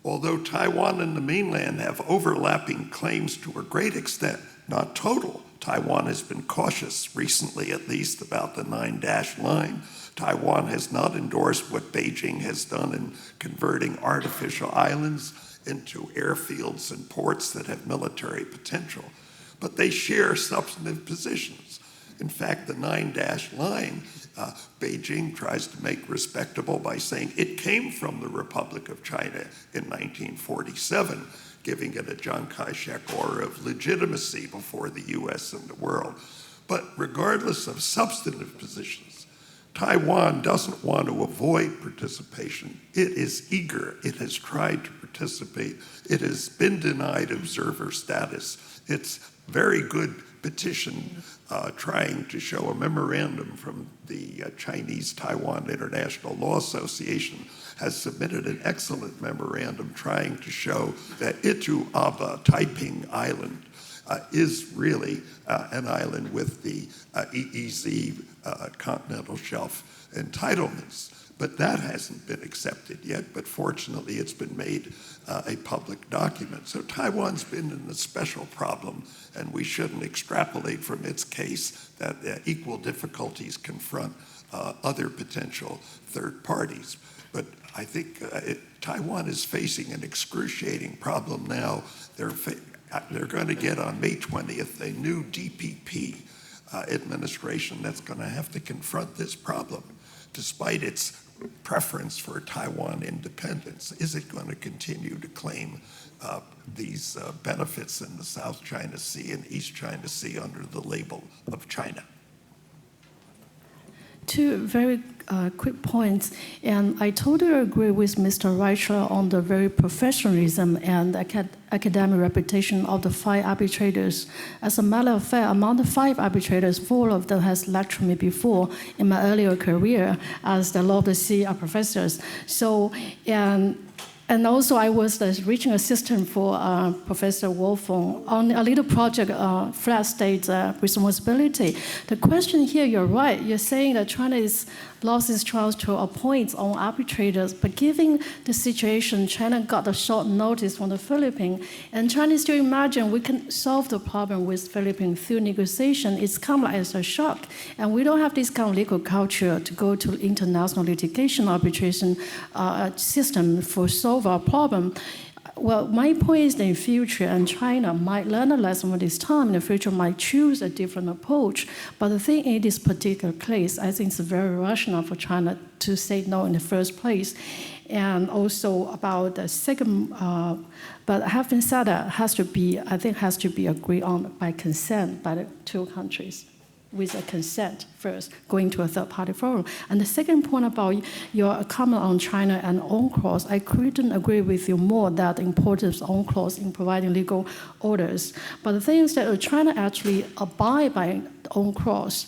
Although Taiwan and the mainland have overlapping claims to a great extent, not total. Taiwan has been cautious recently, at least, about the 9-dash line. Taiwan has not endorsed what Beijing has done in converting artificial islands into airfields and ports that have military potential. But they share substantive positions. In fact, the 9-dash line, Beijing tries to make respectable by saying it came from the Republic of China in 1947, giving it a Chiang Kai-shek aura of legitimacy before the US and the world. But regardless of substantive positions, Taiwan doesn't want to avoid participation. It is eager. It has tried to participate. It has been denied observer status. Its very good petition trying to show a memorandum from the Chinese Taiwan International Law Association has submitted an excellent memorandum trying to show that Itu Aba, Taiping Island, is really an island with the EEZ continental shelf entitlements. But that hasn't been accepted yet, but fortunately it's been made a public document. So Taiwan's been in a special problem, and we shouldn't extrapolate from its case that equal difficulties confront other potential third parties. But I think Taiwan is facing an excruciating problem now. They're going to get on May 20th a new DPP administration that's going to have to confront this problem, despite its preference for Taiwan independence. Is it going to continue to claim these benefits in the South China Sea and East China Sea under the label of China? Two very quick points, and I totally agree with Mr. Reichler on the very professionalism and academic reputation of the 5 arbitrators. As a matter of fact, among the 5 arbitrators, 4 of them has lectured me before in my earlier career as the law of the sea professors. So, and also, I was the reaching assistant for Professor Wolfong on a little project, flat state responsibility. The question here, you're right. You're saying that China is lost its chance to appoint own arbitrators, but given the situation, China got a short notice from the Philippines, and China still imagine we can solve the problem with Philippines through negotiation. It's come as a shock, and we don't have this kind of legal culture to go to international litigation arbitration system for solve our problem. Well, my point is that in future, and China might learn a lesson from this time, in the future might choose a different approach. But the thing in this particular case, I think it's very rational for China to say no in the first place. And also about the second, but having said that, has to be agreed on by consent by the 2 countries, with a consent first, going to a third-party forum. And the second point about your comment on China and UNCLOS, I couldn't agree with you more that the importance of UNCLOS in providing legal orders. But the thing is that China actually abide by UNCLOS,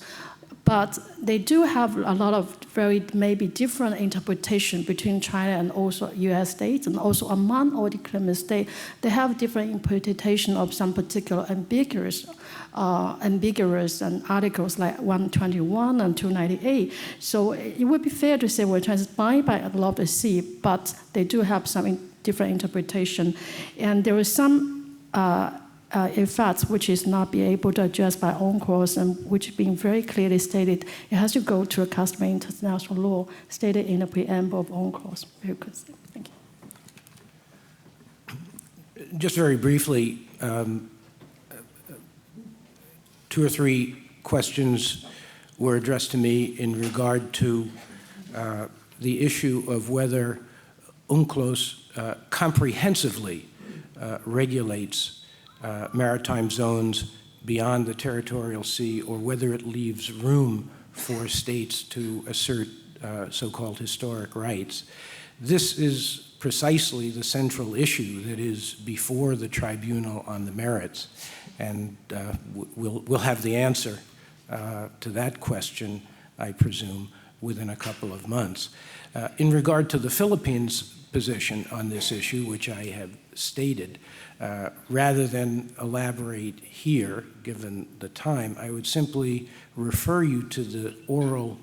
but they do have a lot of very maybe different interpretation between China and also US states, and also among all the claimant states, they have different interpretation of some particular ambiguous and articles like 121 and 298. So it would be fair to say we're trying to abide by the law of the sea, but they do have some different interpretation. And there is some effects which is not be able to address by UNCLOS, and which being very clearly stated, it has to go to a customary international law stated in the preamble of UNCLOS. Very good. Thank you. Just very briefly, 2 or 3 questions were addressed to me in regard to the issue of whether UNCLOS comprehensively regulates maritime zones beyond the territorial sea, or whether it leaves room for states to assert so-called historic rights. This is precisely the central issue that is before the tribunal on the merits, and we'll have the answer to that question, I presume, within a couple of months. In regard to the Philippines' position on this issue, which I have stated, rather than elaborate here, given the time, I would simply refer you to the oral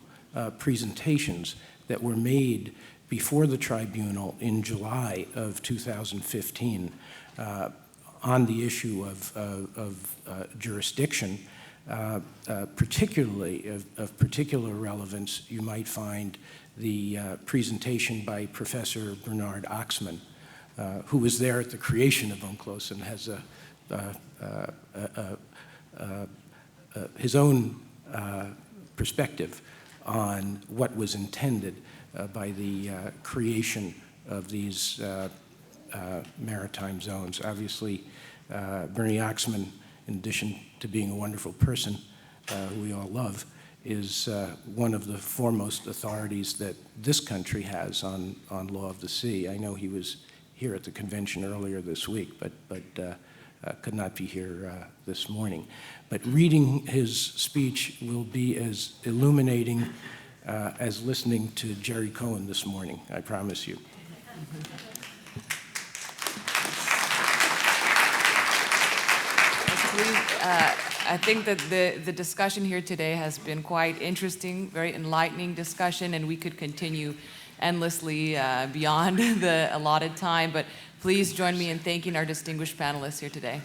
presentations that were made before the tribunal in July of 2015 on the issue of jurisdiction, particularly of particular relevance, you might find the presentation by Professor Bernard Oxman, who was there at the creation of UNCLOS and has his own perspective on what was intended by the creation of these maritime zones. Obviously, Bernie Oxman, in addition to being a wonderful person who we all love, is one of the foremost authorities that this country has on law of the sea. I know he was here at the convention earlier this week, but could not be here this morning. But reading his speech will be as illuminating as listening to Jerry Cohen this morning, I promise you. I think that the discussion here today has been quite interesting, very enlightening discussion, and we could continue endlessly beyond the allotted time, but please join me in thanking our distinguished panelists here today.